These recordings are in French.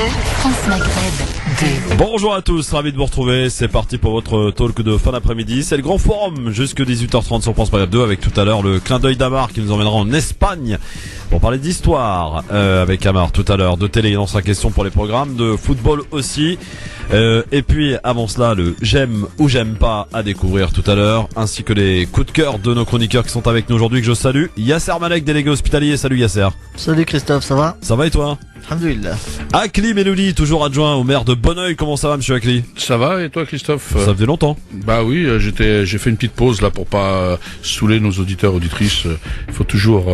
France Maghreb 2. Bonjour à tous, ravi de vous retrouver. C'est parti pour votre talk de fin d'après-midi. C'est le grand forum jusque 18h30 sur France Maghreb 2 avec tout à l'heure le clin d'œil d'Amar qui nous emmènera en Espagne pour parler d'histoire avec Amar tout à l'heure, de télé dans sa question pour les programmes, de football aussi. Et puis avant cela le j'aime ou j'aime pas à découvrir tout à l'heure, ainsi que les coups de cœur de nos chroniqueurs qui sont avec nous aujourd'hui que je salue. Yasser Malek, délégué hospitalier. Salut Yasser. Salut Christophe, ça va? Ça va et toi? Alhamdoulilah. Akli Melouli, toujours adjoint au maire de Bonneuil. Comment ça va monsieur Akli? Ça va, et toi Christophe? Ça faisait longtemps. Bah oui, j'ai fait une petite pause là pour pas saouler nos auditeurs, auditrices. Il faut toujours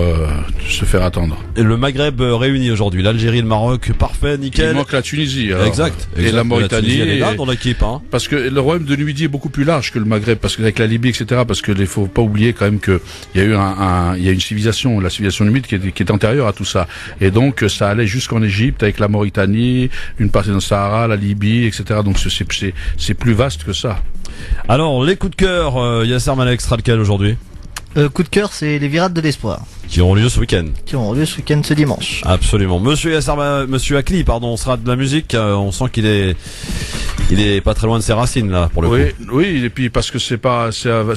se faire attendre. Et le Maghreb réuni aujourd'hui, l'Algérie et le Maroc, parfait, nickel. Il manque la Tunisie. Alors, exact. Et la Mauritanie. Elle est là dans l'équipe, hein. Parce que le royaume de Numidie est beaucoup plus large que le Maghreb, parce que avec la Libye, etc. Parce que il faut pas oublier quand même que il y a eu il y a une civilisation, la civilisation numide qui est antérieure à tout ça. Et donc ça allait jusqu'en Égypte avec la Mauritanie, une partie dans le Sahara, la Libye, etc. Donc c'est plus vaste que ça. Alors les coups de cœur, Yasser Malek sera lequel aujourd'hui? Coup de cœur, c'est les virades de l'espoir qui auront lieu ce week-end. qui auront lieu ce week-end, ce dimanche. Absolument. Monsieur Akli, pardon, on sera de la musique. On sent qu'il est pas très loin de ses racines là pour le coup. Oui, et puis parce que ça va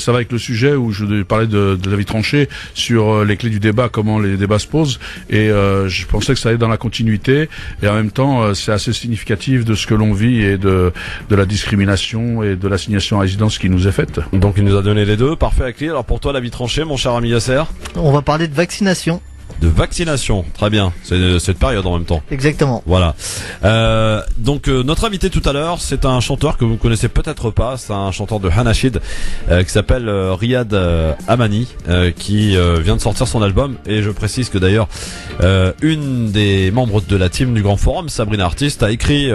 avec le sujet où je parlais de David Tranchet sur les clés du débat, comment les débats se posent, et je pensais que ça allait dans la continuité, et en même temps c'est assez significatif de ce que l'on vit et de la discrimination et de l'assignation à résidence qui nous est faite. Donc il nous a donné les deux. Parfait Akli. Alors pour toi David Tranchet, mon cher ami Yasser? On va parler de vaccination. De vaccination, très bien. C'est cette période en même temps. Exactement. Voilà. Donc notre invité tout à l'heure, c'est un chanteur que vous connaissez peut-être pas. C'est un chanteur de Hanachid qui s'appelle Riyad Amani, qui vient de sortir son album. Et je précise que d'ailleurs, une des membres de la team du Grand Forum, Sabrina Artiste, a écrit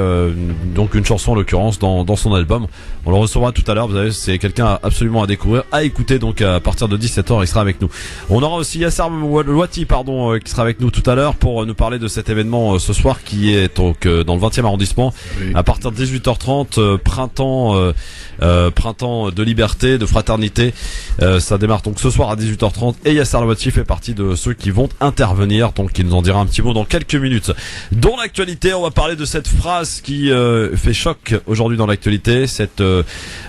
donc une chanson en l'occurrence dans son album. On le recevra tout à l'heure. Vous savez, c'est quelqu'un absolument à découvrir, à écouter. Donc à partir de 17h, il sera avec nous. On aura aussi Yasser Louati, qui sera avec nous tout à l'heure pour nous parler de cet événement ce soir qui est donc dans le 20e arrondissement. Oui. À partir de 18h30, printemps de liberté, de fraternité. Ça démarre donc ce soir à 18h30 et Yasser Louati fait partie de ceux qui vont intervenir, donc il nous en dira un petit mot dans quelques minutes. Dans l'actualité, on va parler de cette phrase qui fait choc aujourd'hui dans l'actualité, cette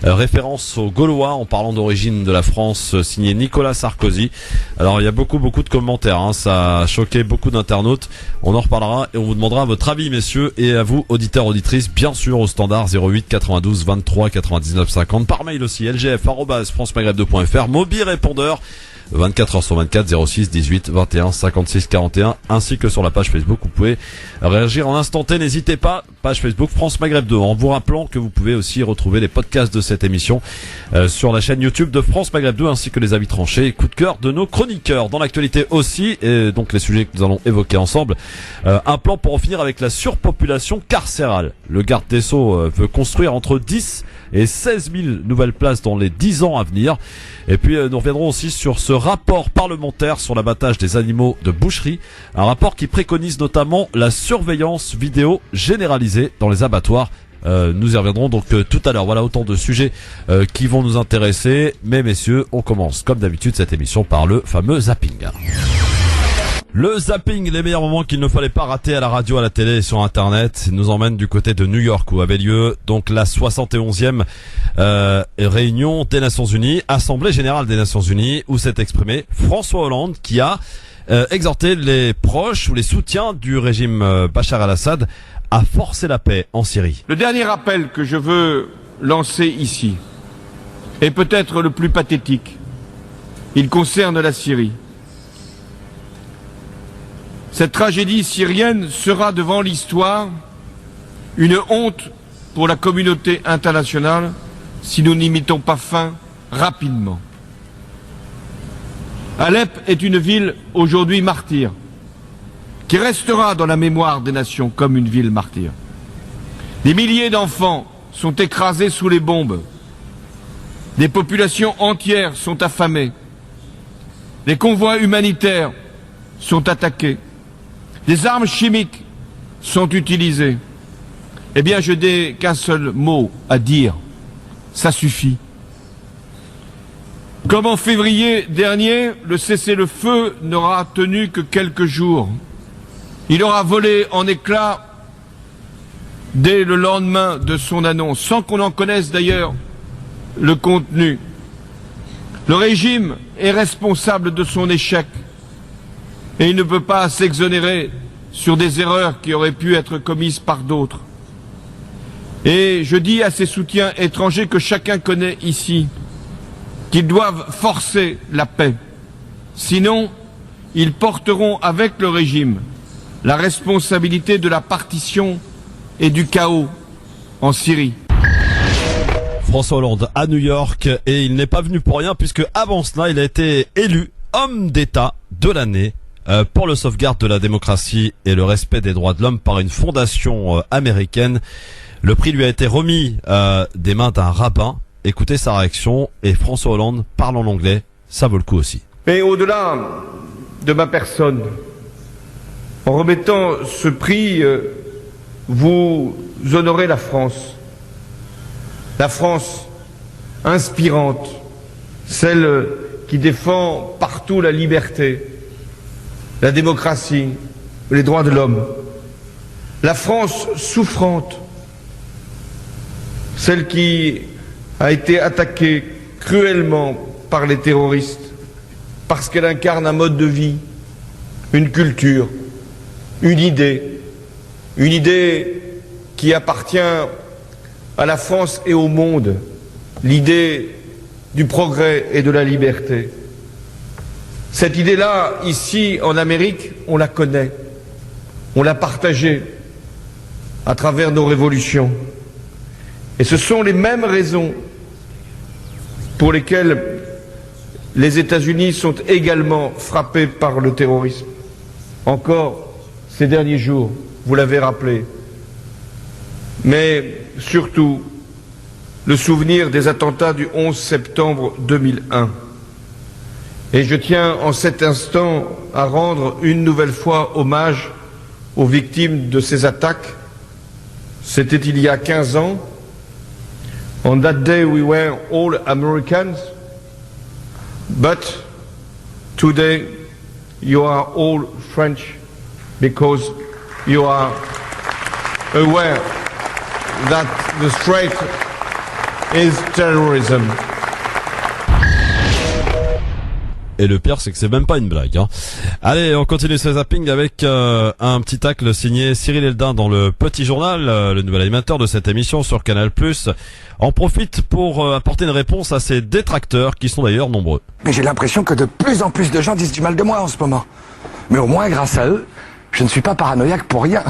référence aux Gaulois en parlant d'origine de la France, signé Nicolas Sarkozy. Alors il y a beaucoup de commentaires, hein. Ça a choqué beaucoup d'internautes. On en reparlera et on vous demandera votre avis, messieurs, et à vous, auditeurs, auditrices, bien sûr, au standard 08 92 23 99 50. Par mail aussi, lgf@francemaghreb2.fr, mobile répondeur 24h sur 24, 06 18 21 56 41, ainsi que sur la page Facebook. Vous pouvez réagir en instant T, n'hésitez pas, page Facebook France Maghreb 2, en vous rappelant que vous pouvez aussi retrouver les podcasts de cette émission sur la chaîne YouTube de France Maghreb 2, ainsi que les avis tranchés et coups de cœur de nos chroniqueurs. Dans l'actualité aussi, et donc les sujets que nous allons évoquer ensemble, un plan pour en finir avec la surpopulation carcérale. Le garde des Sceaux veut construire entre 10 et 16 000 nouvelles places dans les 10 ans à venir. Et puis nous reviendrons aussi sur ce rapport parlementaire sur l'abattage des animaux de boucherie, un rapport qui préconise notamment la surveillance vidéo généralisée dans les abattoirs. Nous y reviendrons donc tout à l'heure. Voilà autant de sujets qui vont nous intéresser. Mais messieurs, on commence comme d'habitude cette émission par le fameux zapping. Le zapping, les meilleurs moments qu'il ne fallait pas rater à la radio, à la télé et sur internet, nous emmène du côté de New York où avait lieu donc la 71e réunion des Nations Unies, Assemblée Générale des Nations Unies, où s'est exprimé François Hollande qui a exhorté les proches ou les soutiens du régime Bachar al-Assad à forcer la paix en Syrie. Le dernier appel que je veux lancer ici est peut-être le plus pathétique. Il concerne la Syrie. Cette tragédie syrienne sera devant l'histoire une honte pour la communauté internationale si nous n'y mettons pas fin rapidement. Alep est une ville aujourd'hui martyre, qui restera dans la mémoire des nations comme une ville martyre. Des milliers d'enfants sont écrasés sous les bombes. Des populations entières sont affamées. Des convois humanitaires sont attaqués. Des armes chimiques sont utilisées. Eh bien, je n'ai qu'un seul mot à dire. Ça suffit. Comme en février dernier, le cessez-le-feu n'aura tenu que quelques jours. Il aura volé en éclats dès le lendemain de son annonce, sans qu'on en connaisse d'ailleurs le contenu. Le régime est responsable de son échec et il ne peut pas s'exonérer sur des erreurs qui auraient pu être commises par d'autres. Et je dis à ces soutiens étrangers que chacun connaît ici qu'ils doivent forcer la paix. Sinon, ils porteront avec le régime la responsabilité de la partition et du chaos en Syrie. François Hollande à New York, et il n'est pas venu pour rien puisque avant cela il a été élu homme d'État de l'année pour le sauvegarde de la démocratie et le respect des droits de l'homme par une fondation américaine. Le prix lui a été remis des mains d'un rabbin. Écoutez sa réaction, et François Hollande parle en anglais, ça vaut le coup aussi. Mais au-delà de ma personne, en remettant ce prix, vous honorez la France inspirante, celle qui défend partout la liberté, la démocratie, les droits de l'homme. La France souffrante, celle qui a été attaquée cruellement par les terroristes, parce qu'elle incarne un mode de vie, une culture, une idée qui appartient à la France et au monde, l'idée du progrès et de la liberté. Cette idée-là, ici en Amérique, on la connaît, on l'a partagée à travers nos révolutions. Et ce sont les mêmes raisons pour lesquelles les États-Unis sont également frappés par le terrorisme. Encore ces derniers jours, vous l'avez rappelé, mais surtout le souvenir des attentats du 11 septembre 2001. Et je tiens en cet instant à rendre une nouvelle fois hommage aux victimes de ces attaques. C'était il y a 15 ans. On that day we were all Americans, but today you are all French because you are aware that the threat is terrorism. Et le pire, c'est que c'est même pas une blague. Allez, on continue ce zapping avec un petit tacle signé Cyril Eldin dans le Petit Journal, le nouvel animateur de cette émission sur Canal+. En profite pour apporter une réponse à ces détracteurs qui sont d'ailleurs nombreux. Mais j'ai l'impression que de plus en plus de gens disent du mal de moi en ce moment. Mais au moins, grâce à eux, je ne suis pas paranoïaque pour rien.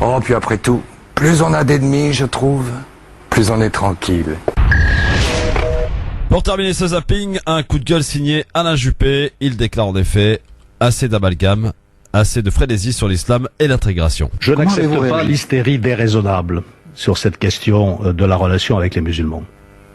Oh, puis après tout, plus on a d'ennemis, je trouve, plus on est tranquille. Pour terminer ce zapping, un coup de gueule signé Alain Juppé. Il déclare en effet assez d'amalgame, assez de frénésie sur l'islam et l'intégration. Je n'accepte pas l'hystérie déraisonnable sur cette question de la relation avec les musulmans.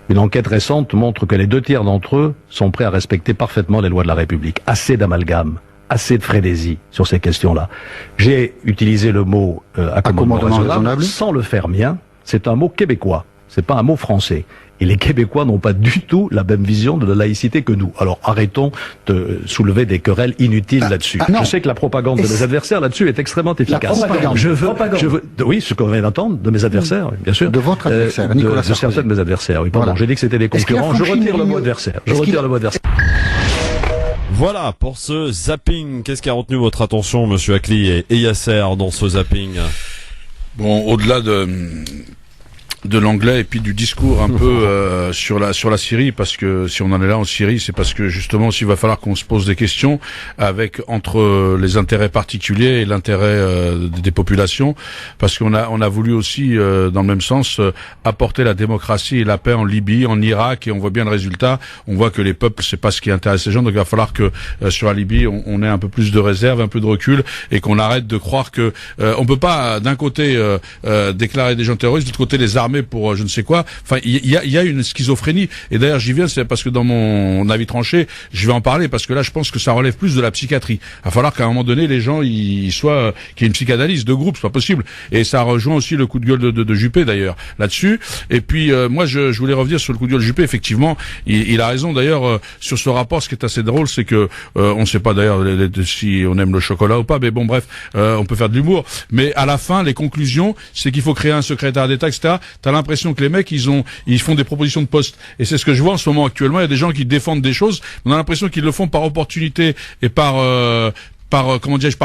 Une enquête récente montre que les 2/3 d'entre eux sont prêts à respecter parfaitement les lois de la République. Assez d'amalgame, assez de frénésie sur ces questions-là. J'ai utilisé le mot accommodement raisonnable sans le faire mien. C'est un mot québécois, c'est pas un mot français. Et les Québécois n'ont pas du tout la même vision de la laïcité que nous. Alors arrêtons de soulever des querelles inutiles là-dessus. Je sais que la propagande de mes adversaires là-dessus est extrêmement efficace. Je veux, oui, ce qu'on vient d'entendre de mes adversaires, bien sûr. De votre adversaire, Nicolas Sarkozy. De certains de mes adversaires, oui, pardon. Voilà. J'ai dit que c'était des concurrents. Je retire le mot adversaire. Voilà pour ce zapping. Qu'est-ce qui a retenu votre attention, monsieur Akli et Yasser, dans ce zapping? Bon, au-delà de l'anglais et puis du discours un peu sur la Syrie, parce que si on en est là en Syrie, c'est parce que justement s'il va falloir qu'on se pose des questions entre les intérêts particuliers et l'intérêt des populations, parce qu'on a voulu aussi dans le même sens apporter la démocratie et la paix en Libye, en Irak, et on voit bien le résultat. On voit que les peuples, c'est pas ce qui intéresse les gens, donc il va falloir que sur la Libye on ait un peu plus de réserve, un peu de recul, et qu'on arrête de croire que on peut pas d'un côté déclarer des gens terroristes, de l'autre côté les armer l'armée pour je ne sais quoi. Enfin, il y a une schizophrénie. Et d'ailleurs, j'y viens, c'est parce que dans mon avis tranché, je vais en parler parce que là, je pense que ça relève plus de la psychiatrie. Il va falloir qu'à un moment donné, les gens, qu'il y ait une psychanalyse de groupe, c'est pas possible. Et ça rejoint aussi le coup de gueule de Juppé d'ailleurs là-dessus. Et puis moi, je voulais revenir sur le coup de gueule de Juppé. Effectivement, il a raison d'ailleurs sur ce rapport. Ce qui est assez drôle, c'est que on ne sait pas d'ailleurs si on aime le chocolat ou pas. Mais bon, bref, on peut faire de l'humour. Mais à la fin, les conclusions, c'est qu'il faut créer un secrétaire d'État, etc. T'as l'impression que les mecs, ils font des propositions de poste. Et c'est ce que je vois en ce moment actuellement. Il y a des gens qui défendent des choses. On a l'impression qu'ils le font par opportunité et par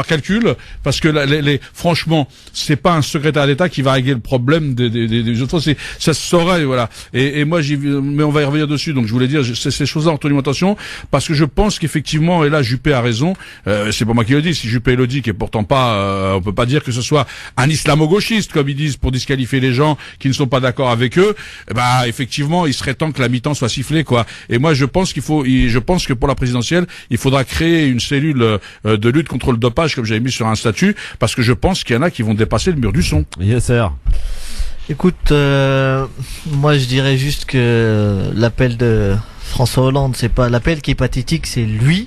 calcul, parce que franchement, c'est pas un secrétaire d'État qui va régler le problème des autres. Ça se saurait, voilà. Et moi, mais on va y revenir dessus. Donc, je voulais dire, ces choses-là ont tenu mon attention, parce que je pense qu'effectivement, et là, Juppé a raison. C'est pas moi qui le dis. Si Juppé le dit, qui est pourtant pas, on peut pas dire que ce soit un islamo-gauchiste, comme ils disent, pour disqualifier les gens qui ne sont pas d'accord avec eux. Effectivement, il serait temps que la mi-temps soit sifflée, quoi. Et moi, je pense que pour la présidentielle, il faudra créer une cellule de lutte contre le dopage, comme j'avais mis sur un statut, parce que je pense qu'il y en a qui vont dépasser le mur du son. Yasser. Écoute, moi je dirais juste que l'appel de François Hollande, c'est pas l'appel qui est pathétique, c'est lui,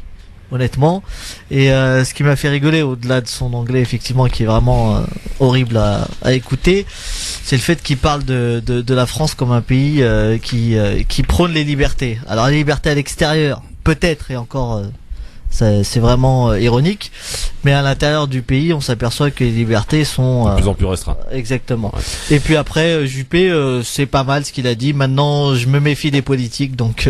honnêtement. Et ce qui m'a fait rigoler, au-delà de son anglais, effectivement, qui est vraiment horrible à écouter, c'est le fait qu'il parle de la France comme un pays qui prône les libertés. Alors les libertés à l'extérieur, peut-être, et encore... c'est vraiment ironique, mais à l'intérieur du pays, on s'aperçoit que les libertés sont de plus en plus restreintes. Exactement. Ouais. Et puis après, Juppé, c'est pas mal ce qu'il a dit. Maintenant, je me méfie des politiques, donc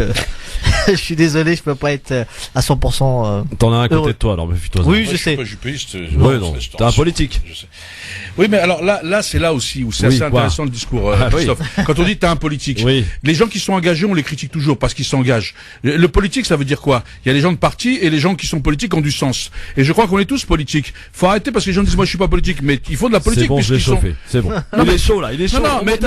je suis désolé, je peux pas être à 100%. T'en as un à côté de toi, alors méfie-toi. Oui, je sais. Je suis pas juppéiste. Oui, non. T'es un politique. Je sais. Oui, mais alors là, c'est là aussi où c'est assez intéressant le discours, Christophe. Quand on dit t'es un politique, les gens qui sont engagés, on les critique toujours parce qu'ils s'engagent. Le politique, ça veut dire quoi? Il y a les gens de parti et les gens qui sont politiques ont du sens. Et je crois qu'on est tous politiques. Faut arrêter parce que les gens disent moi je suis pas politique, mais il faut de la politique. C'est bon, je l'ai chauffé. C'est bon. Il est chaud là, il est chaud. Non, mais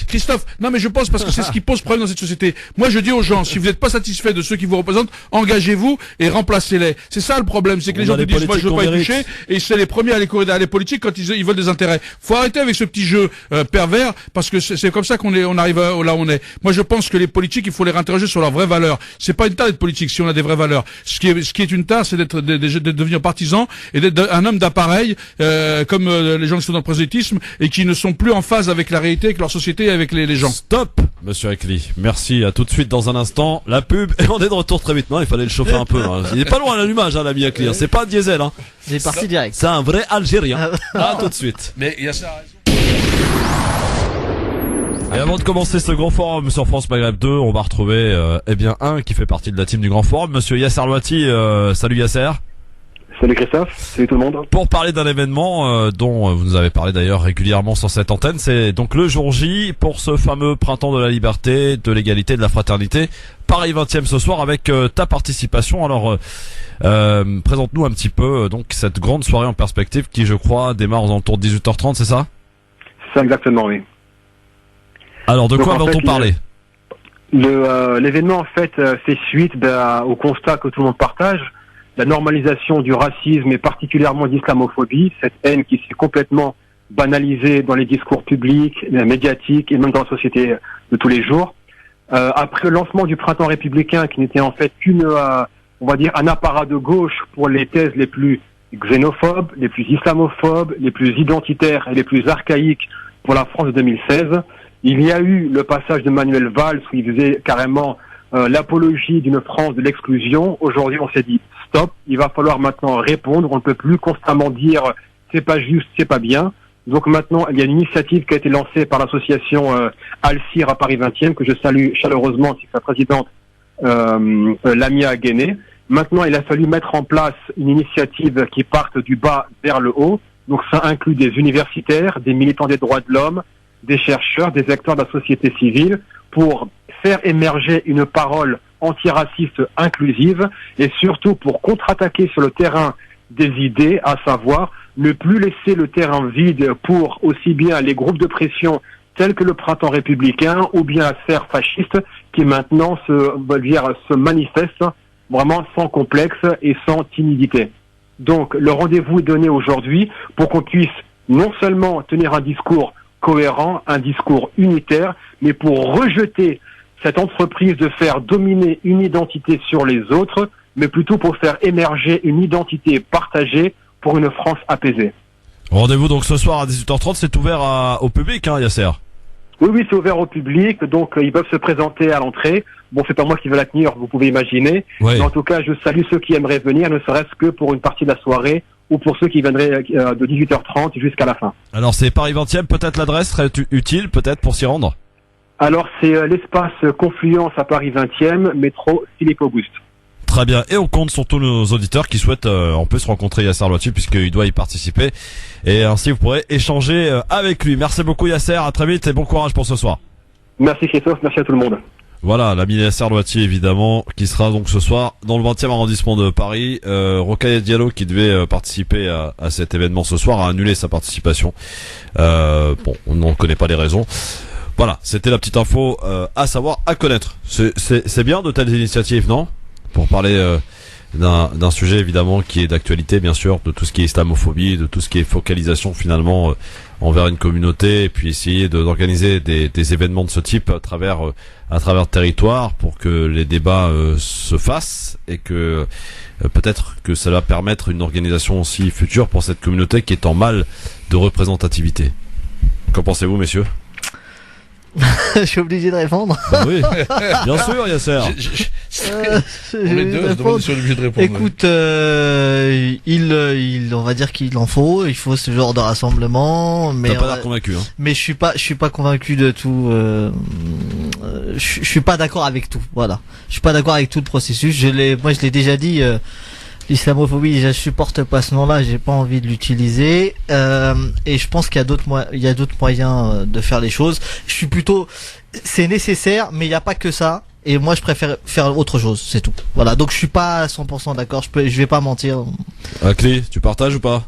Christophe, mais je pense parce que c'est ce qui pose problème dans cette société. Moi je dis aux gens, si vous n'êtes pas satisfait de ceux qui vous représentent, engagez-vous et remplacez-les. C'est ça le problème, c'est que les gens vous disent moi je veux pas y toucher et c'est les premiers à aller courir derrière les politiques quand ils veulent des intérêts. Faut arrêter avec ce petit jeu pervers parce que c'est comme ça on arrive là où on est. Moi je pense que les politiques, il faut les réinterroger sur leurs vraies valeurs. C'est pas une tare d'être politique si on a des vraies valeurs. Ce qui est une tare, c'est de devenir partisan et d'être un homme d'appareil comme les gens qui sont dans le prosélytisme et qui ne sont plus en phase avec la réalité, avec leur société et avec les gens. Stop, monsieur Ackley. Merci, à tout de suite dans un instant. La pub, et on est de retour très vite. Non, il fallait le chauffer un peu. Hein. Il est pas loin l'allumage, l'ami Ackley. C'est pas un diesel. Hein. C'est parti direct. C'est un vrai Algérien. À tout de suite. Mais il y a ça. Et avant de commencer ce grand forum sur France Maghreb 2, on va retrouver un qui fait partie de la team du grand forum, monsieur Yasser Louati. Salut Yasser. Salut Christophe, salut tout le monde. Pour parler d'un événement dont vous nous avez parlé d'ailleurs régulièrement sur cette antenne, c'est donc le jour J pour ce fameux printemps de la liberté, de l'égalité, de la fraternité. Paris 20e ce soir avec ta participation. Alors présente-nous un petit peu donc cette grande soirée en perspective qui, je crois, démarre aux alentours de 18h30, c'est ça? C'est ça exactement, oui. Alors de quoi va-t-on parler? L'événement en fait fait suite au constat que tout le monde partage, la normalisation du racisme et particulièrement d'islamophobie, cette haine qui s'est complètement banalisée dans les discours publics, médiatiques et même dans la société de tous les jours. Après le lancement du printemps républicain qui n'était en fait on va dire un apparat de gauche pour les thèses les plus xénophobes, les plus islamophobes, les plus identitaires et les plus archaïques pour la France de 2016, il y a eu le passage de Manuel Valls où il faisait carrément l'apologie d'une France de l'exclusion. Aujourd'hui, on s'est dit stop, il va falloir maintenant répondre. On ne peut plus constamment dire c'est pas juste, c'est pas bien. Donc maintenant, il y a une initiative qui a été lancée par l'association Al-Sir à Paris 20e que je salue chaleureusement, c'est sa présidente Lamia Guéné. Maintenant, il a fallu mettre en place une initiative qui parte du bas vers le haut. Donc ça inclut des universitaires, des militants des droits de l'homme, des chercheurs, des acteurs de la société civile pour faire émerger une parole antiraciste inclusive et surtout pour contre-attaquer sur le terrain des idées, à savoir ne plus laisser le terrain vide pour aussi bien les groupes de pression tels que le printemps républicain ou bien la sphère fasciste qui maintenant se manifeste vraiment sans complexe et sans timidité. Donc le rendez-vous est donné aujourd'hui pour qu'on puisse non seulement tenir un discours cohérent, un discours unitaire, mais pour rejeter cette entreprise de faire dominer une identité sur les autres, mais plutôt pour faire émerger une identité partagée pour une France apaisée. Rendez-vous donc ce soir à 18h30, c'est ouvert au public, hein, Yasser? Oui, c'est ouvert au public, donc ils peuvent se présenter à l'entrée. Bon, c'est pas moi qui vais la tenir, vous pouvez imaginer. Oui. Mais en tout cas, je salue ceux qui aimeraient venir, ne serait-ce que pour une partie de la soirée, ou pour ceux qui viendraient de 18h30 jusqu'à la fin. Alors c'est Paris 20e, peut-être l'adresse serait utile, peut-être pour s'y rendre? Alors, c'est l'espace Confluence à Paris 20e, métro Philippe Auguste. Très bien, et on compte sur tous nos auditeurs qui souhaitent en plus rencontrer Yasser Louati puisqu'il doit y participer, et ainsi vous pourrez échanger avec lui. Merci beaucoup Yasser, à très vite et bon courage pour ce soir. Merci Christophe, merci à tout le monde. Voilà, l'ami Yasser Louati évidemment, qui sera donc ce soir dans le 20e arrondissement de Paris. Rokhaya Diallo, qui devait participer à cet événement ce soir, a annulé sa participation. Bon, on n'en connaît pas les raisons. Voilà, c'était la petite info à savoir, à connaître. C'est bien de telles initiatives, non? Pour parler d'un sujet évidemment qui est d'actualité, bien sûr, de tout ce qui est islamophobie, de tout ce qui est focalisation finalement envers une communauté, et puis essayer d'organiser des événements de ce type à travers le territoire pour que les débats se fassent, et que peut-être que ça va permettre une organisation aussi future pour cette communauté qui est en mal de représentativité. Qu'en pensez-vous, messieurs? Je suis obligé de répondre. Bah oui, bien sûr, Yasser. On est deux, on est obligé de répondre. Écoute, on va dire qu'il en faut. Il faut ce genre de rassemblement. Mais t'as pas l'air convaincu, hein. Mais je suis pas convaincu de tout. Je suis pas d'accord avec tout. Voilà. Je suis pas d'accord avec tout le processus. Moi, je l'ai déjà dit. L'islamophobie, je supporte pas ce nom-là, j'ai pas envie de l'utiliser, et je pense qu'il y a d'autres moyens de faire les choses. C'est nécessaire, mais il n'y a pas que ça. Et moi, je préfère faire autre chose, c'est tout. Voilà. Donc, je suis pas à 100% d'accord. Je vais pas mentir. Clé, tu partages ou pas?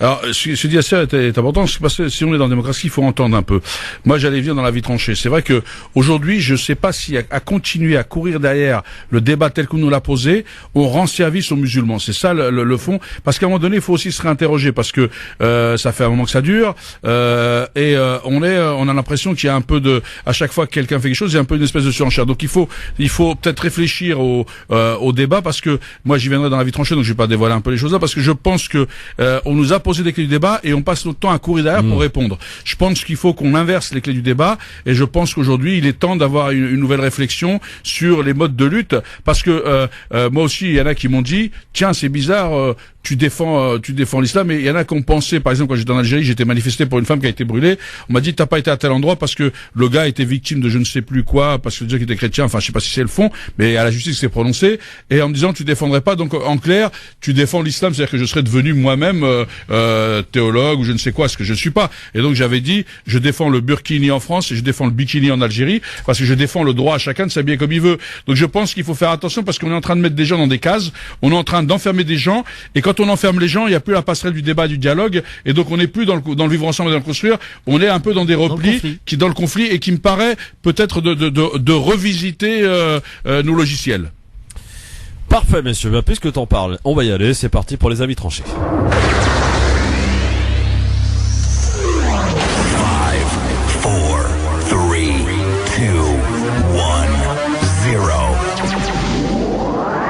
Alors, ce que dit Yasser est important, parce que si on est dans la démocratie, il faut entendre un peu. Moi, j'allais venir dans la vie tranchée. C'est vrai que aujourd'hui, je sais pas si à continuer à courir derrière le débat tel qu'on nous l'a posé, on rend service aux musulmans. C'est ça le fond. Parce qu'à un moment donné, il faut aussi se réinterroger, parce que ça fait un moment que ça dure, et on a l'impression qu'il y a un peu à chaque fois que quelqu'un fait quelque chose, il y a un peu une espèce de surenchère. Donc il faut peut-être réfléchir au débat, parce que moi j'y viendrai dans la vie tranchée, donc je vais pas dévoiler un peu les choses là, parce que je pense que on nous a posé des clés du débat et on passe notre temps à courir derrière pour répondre. Je pense qu'il faut qu'on inverse les clés du débat, et je pense qu'aujourd'hui il est temps d'avoir une nouvelle réflexion sur les modes de lutte, parce que moi aussi il y en a qui m'ont dit tiens, c'est bizarre, tu défends l'islam, et il y en a qui ont pensé, par exemple, quand j'étais en Algérie, j'étais manifesté pour une femme qui a été brûlée, on m'a dit t'as pas été à tel endroit parce que le gars était victime de je ne sais plus quoi, parce que le gars qui était chrétien, enfin je sais pas si c'est le fond, mais à la justice c'est prononcé, et en me disant tu défendrais pas, donc en clair tu défends l'islam, c'est-à-dire que je serais devenu moi-même théologue ou je ne sais quoi, ce que je ne suis pas. Et donc j'avais dit je défends le burkini en France et je défends le bikini en Algérie, parce que je défends le droit à chacun de s'habiller comme il veut. Donc je pense qu'il faut faire attention, parce qu'on est en train de mettre des gens dans des cases, on est en train d'enfermer des gens, et quand on enferme les gens, il n'y a plus la passerelle du débat, du dialogue, et donc on n'est plus dans le vivre ensemble et dans le construire, on est un peu dans des replis, dans le conflit, et qui me paraît peut-être de revisiter nos logiciels. Parfait, messieurs. Bah, puisque t'en parles, on va y aller. C'est parti pour les avis tranchés. 5, 4, 3, 2, 1, 0.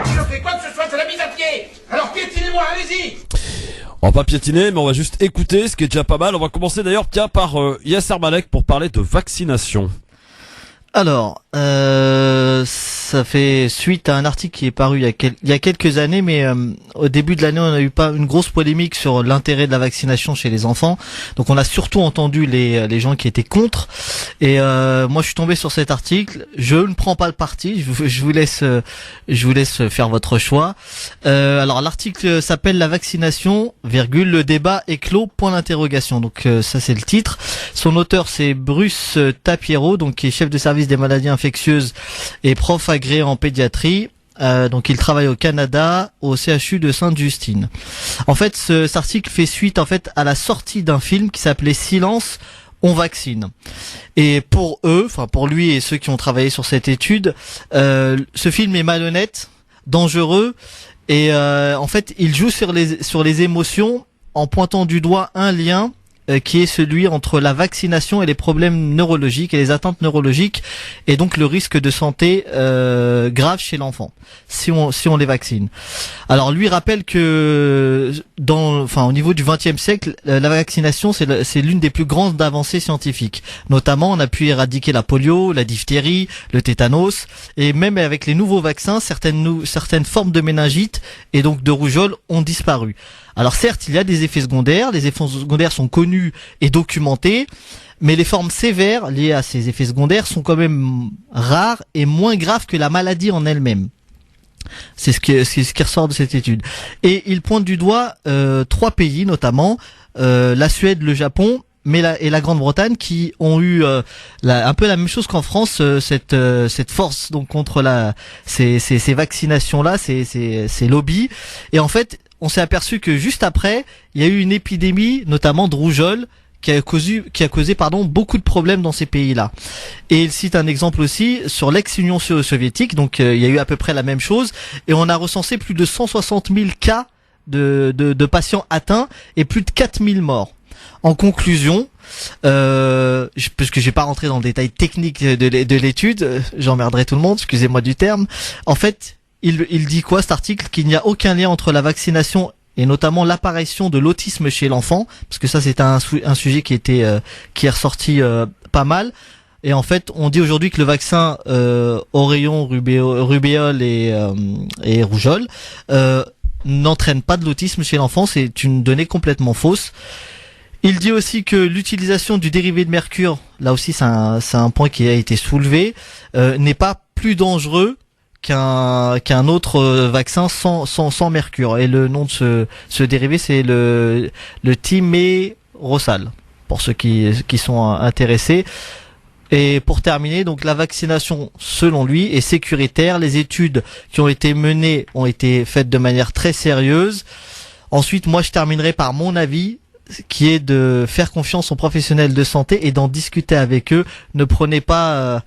Si je fais quoi que ce soit, c'est la mise à pied. Alors piétinez-moi, allez-y. On va pas piétiner, mais on va juste écouter, ce qui est déjà pas mal. On va commencer d'ailleurs, par Yasser Malek pour parler de vaccination. Alors, ça fait suite à un article qui est paru il y a quelques années, mais au début de l'année, on a eu pas une grosse polémique sur l'intérêt de la vaccination chez les enfants. Donc, on a surtout entendu les gens qui étaient contre. Et moi, je suis tombé sur cet article. Je ne prends pas le parti. Je vous laisse faire votre choix. Alors, l'article s'appelle La vaccination, le débat est clos, point d'interrogation. Donc, ça c'est le titre. Son auteur, c'est Bruce Tapiero, donc qui est chef de service des maladies infectieuses et prof agréé en pédiatrie. Donc il travaille au Canada, au CHU de Sainte-Justine. En fait, cet article fait suite à la sortie d'un film qui s'appelait Silence, on vaccine. Et pour lui et ceux qui ont travaillé sur cette étude, ce film est malhonnête, dangereux, et en fait il joue sur les émotions en pointant du doigt un lien qui est celui entre la vaccination et les problèmes neurologiques et les atteintes neurologiques, et donc le risque de santé grave chez l'enfant si on les vaccine. Alors lui rappelle que au niveau du XXe siècle, la vaccination c'est l'une des plus grandes avancées scientifiques. Notamment, on a pu éradiquer la polio, la diphtérie, le tétanos, et même avec les nouveaux vaccins, certaines formes de méningite et donc de rougeole ont disparu. Alors certes, il y a des effets secondaires, les effets secondaires sont connus et documentés, mais les formes sévères liées à ces effets secondaires sont quand même rares et moins graves que la maladie en elle-même. C'est ce qui ressort de cette étude. Et il pointe du doigt 3 pays, notamment la Suède, le Japon, et la Grande-Bretagne, qui ont eu un peu la même chose qu'en France, cette force donc contre ces vaccinations là, ces lobbies. Et en fait, on s'est aperçu que juste après, il y a eu une épidémie, notamment de rougeole, qui a causé beaucoup de problèmes dans ces pays-là. Et il cite un exemple aussi sur l'ex-Union soviétique, donc il y a eu à peu près la même chose, et on a recensé plus de 160 000 cas de patients atteints et plus de 4 000 morts. En conclusion, parce que je vais pas rentrer dans le détail technique de l'étude, j'emmerderai tout le monde, excusez-moi du terme. En fait, il dit quoi, cet article? Qu'il n'y a aucun lien entre la vaccination et notamment l'apparition de l'autisme chez l'enfant, parce que ça c'est un sujet qui est ressorti pas mal. Et en fait, on dit aujourd'hui que le vaccin Orion, rubéole et rougeole n'entraîne pas de l'autisme chez l'enfant. C'est une donnée complètement fausse. Il dit aussi que l'utilisation du dérivé de mercure, là aussi c'est un point qui a été soulevé, n'est pas plus dangereux qu'un autre vaccin sans mercure. Et le nom de ce dérivé, c'est le thimerosal, pour ceux qui sont intéressés. Et pour terminer, donc la vaccination, selon lui, est sécuritaire. Les études qui ont été menées ont été faites de manière très sérieuse. Ensuite, moi je terminerai par mon avis, qui est de faire confiance aux professionnels de santé et d'en discuter avec eux. Ne prenez pas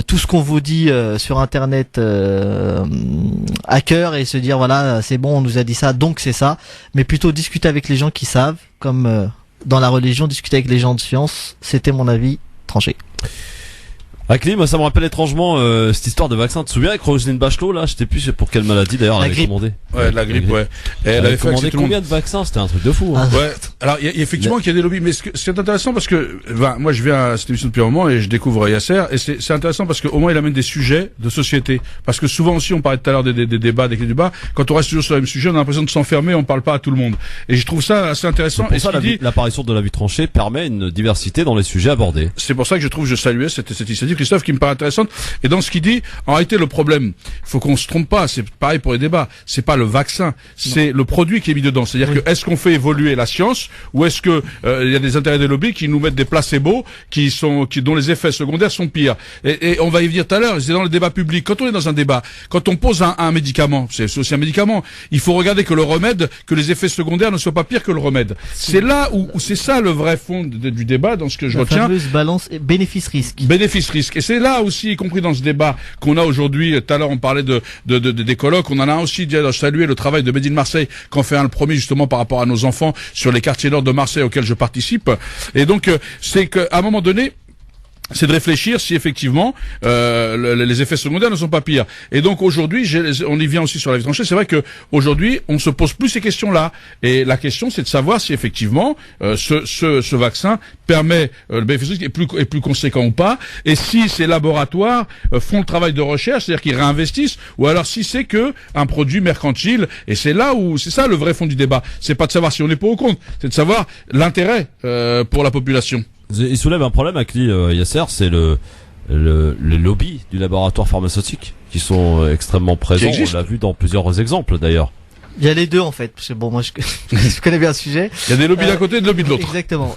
tout ce qu'on vous dit sur internet à cœur et se dire voilà, c'est bon, on nous a dit ça, donc c'est ça, mais plutôt discuter avec les gens qui savent, comme dans la religion, discuter avec les gens de science. C'était mon avis tranché. Akli, moi ça me rappelle étrangement cette histoire de vaccin. Tu te souviens avec Roselyne Bachelot là, je sais plus pour quelle maladie d'ailleurs elle avait commandé. Ouais, la grippe, ouais. Et elle avait commandé combien de vaccins? C'était un truc de fou. Hein. Ouais. Alors il y a effectivement qu'il y a des lobbies, mais c'est intéressant parce que moi je viens à cette émission depuis un moment et je découvre Yasser, et c'est intéressant parce qu'au moins il amène des sujets de société. Parce que souvent aussi on parlait tout à l'heure des débats, des débats. Quand on reste toujours sur le même sujet, on a l'impression de s'enfermer, on parle pas à tout le monde. Et je trouve ça assez intéressant. Et pour ça, l'apparition de la vie tranchée permet une diversité dans les sujets abordés. C'est pour ça que je saluais cette initiative, Christophe, qui me paraît intéressante. Et dans ce qu'il dit, en réalité, le problème, faut qu'on se trompe pas, c'est pareil pour les débats, c'est pas le vaccin, c'est le produit qui est mis dedans. C'est-à-dire que est-ce qu'on fait évoluer la science, ou est-ce que il y a des intérêts des lobbies qui nous mettent des placebos dont les effets secondaires sont pires. Et on va y venir tout à l'heure, c'est dans le débat public. Quand on est dans un débat, quand on pose un médicament, c'est aussi un médicament, il faut regarder que le remède, que les effets secondaires ne soient pas pires que le remède. C'est là où c'est ça le vrai fond du débat, dans ce que je retiens. La fameuse balance bénéfice-risque. Bénéfice-risque. Et c'est là aussi, y compris dans ce débat qu'on a aujourd'hui, tout à l'heure on parlait des colloques, on en a aussi salué le travail de Made in Marseille, qu'on fait le premier justement par rapport à nos enfants sur les quartiers nord de Marseille auxquels je participe. Et donc c'est qu'à un moment donné, c'est de réfléchir si effectivement les effets secondaires ne sont pas pires. Et donc aujourd'hui, on y vient aussi sur la vie tranchée. C'est vrai que aujourd'hui, on se pose plus ces questions-là. Et la question, c'est de savoir si effectivement ce vaccin permet le bénéfice est plus conséquent ou pas. Et si ces laboratoires font le travail de recherche, c'est-à-dire qu'ils réinvestissent, ou alors si c'est que un produit mercantile. Et c'est là où c'est ça le vrai fond du débat. C'est pas de savoir si on est pour ou contre, c'est de savoir l'intérêt pour la population. Il soulève un problème avec Yasser, c'est le lobby du laboratoire pharmaceutique qui sont extrêmement présents. On l'a vu dans plusieurs exemples d'ailleurs. Il y a les deux en fait. Parce que bon, moi je connais bien le sujet. Il y a des lobbies d'un côté et des lobbies de l'autre. Exactement.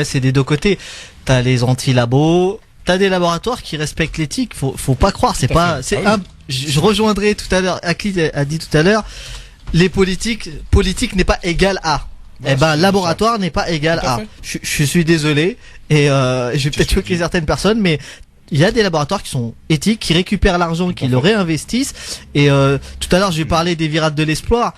C'est des deux côtés. T'as les anti-labos, t'as des laboratoires qui respectent l'éthique. Faut pas croire. Je rejoindrai tout à l'heure. Akli a dit tout à l'heure, les politique n'est pas égal à. Laboratoire n'est pas égal à. Je suis désolé et je vais peut-être choquer certaines personnes, mais il y a des laboratoires qui sont éthiques, qui récupèrent l'argent, qui le réinvestissent. Et tout à l'heure, je vais parler des virades de l'espoir.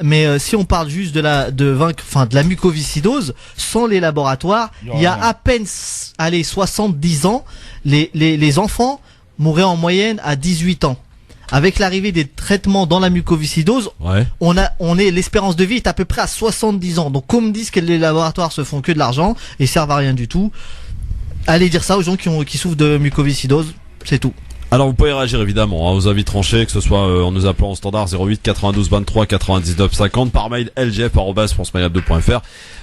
Mais si on parle juste de la mucoviscidose, sans les laboratoires, il y a à peine 70 ans, les enfants mouraient en moyenne à 18 ans. Avec l'arrivée des traitements dans la mucoviscidose, l'espérance de vie est à peu près à 70 ans. Donc, comme disent que les laboratoires se font que de l'argent et servent à rien du tout, allez dire ça aux gens qui souffrent de mucoviscidose, c'est tout. Alors vous pouvez réagir évidemment aux avis tranchés, que ce soit en nous appelant au standard 08 92 23 99 50, par mail lgf@francemaghreb2.fr,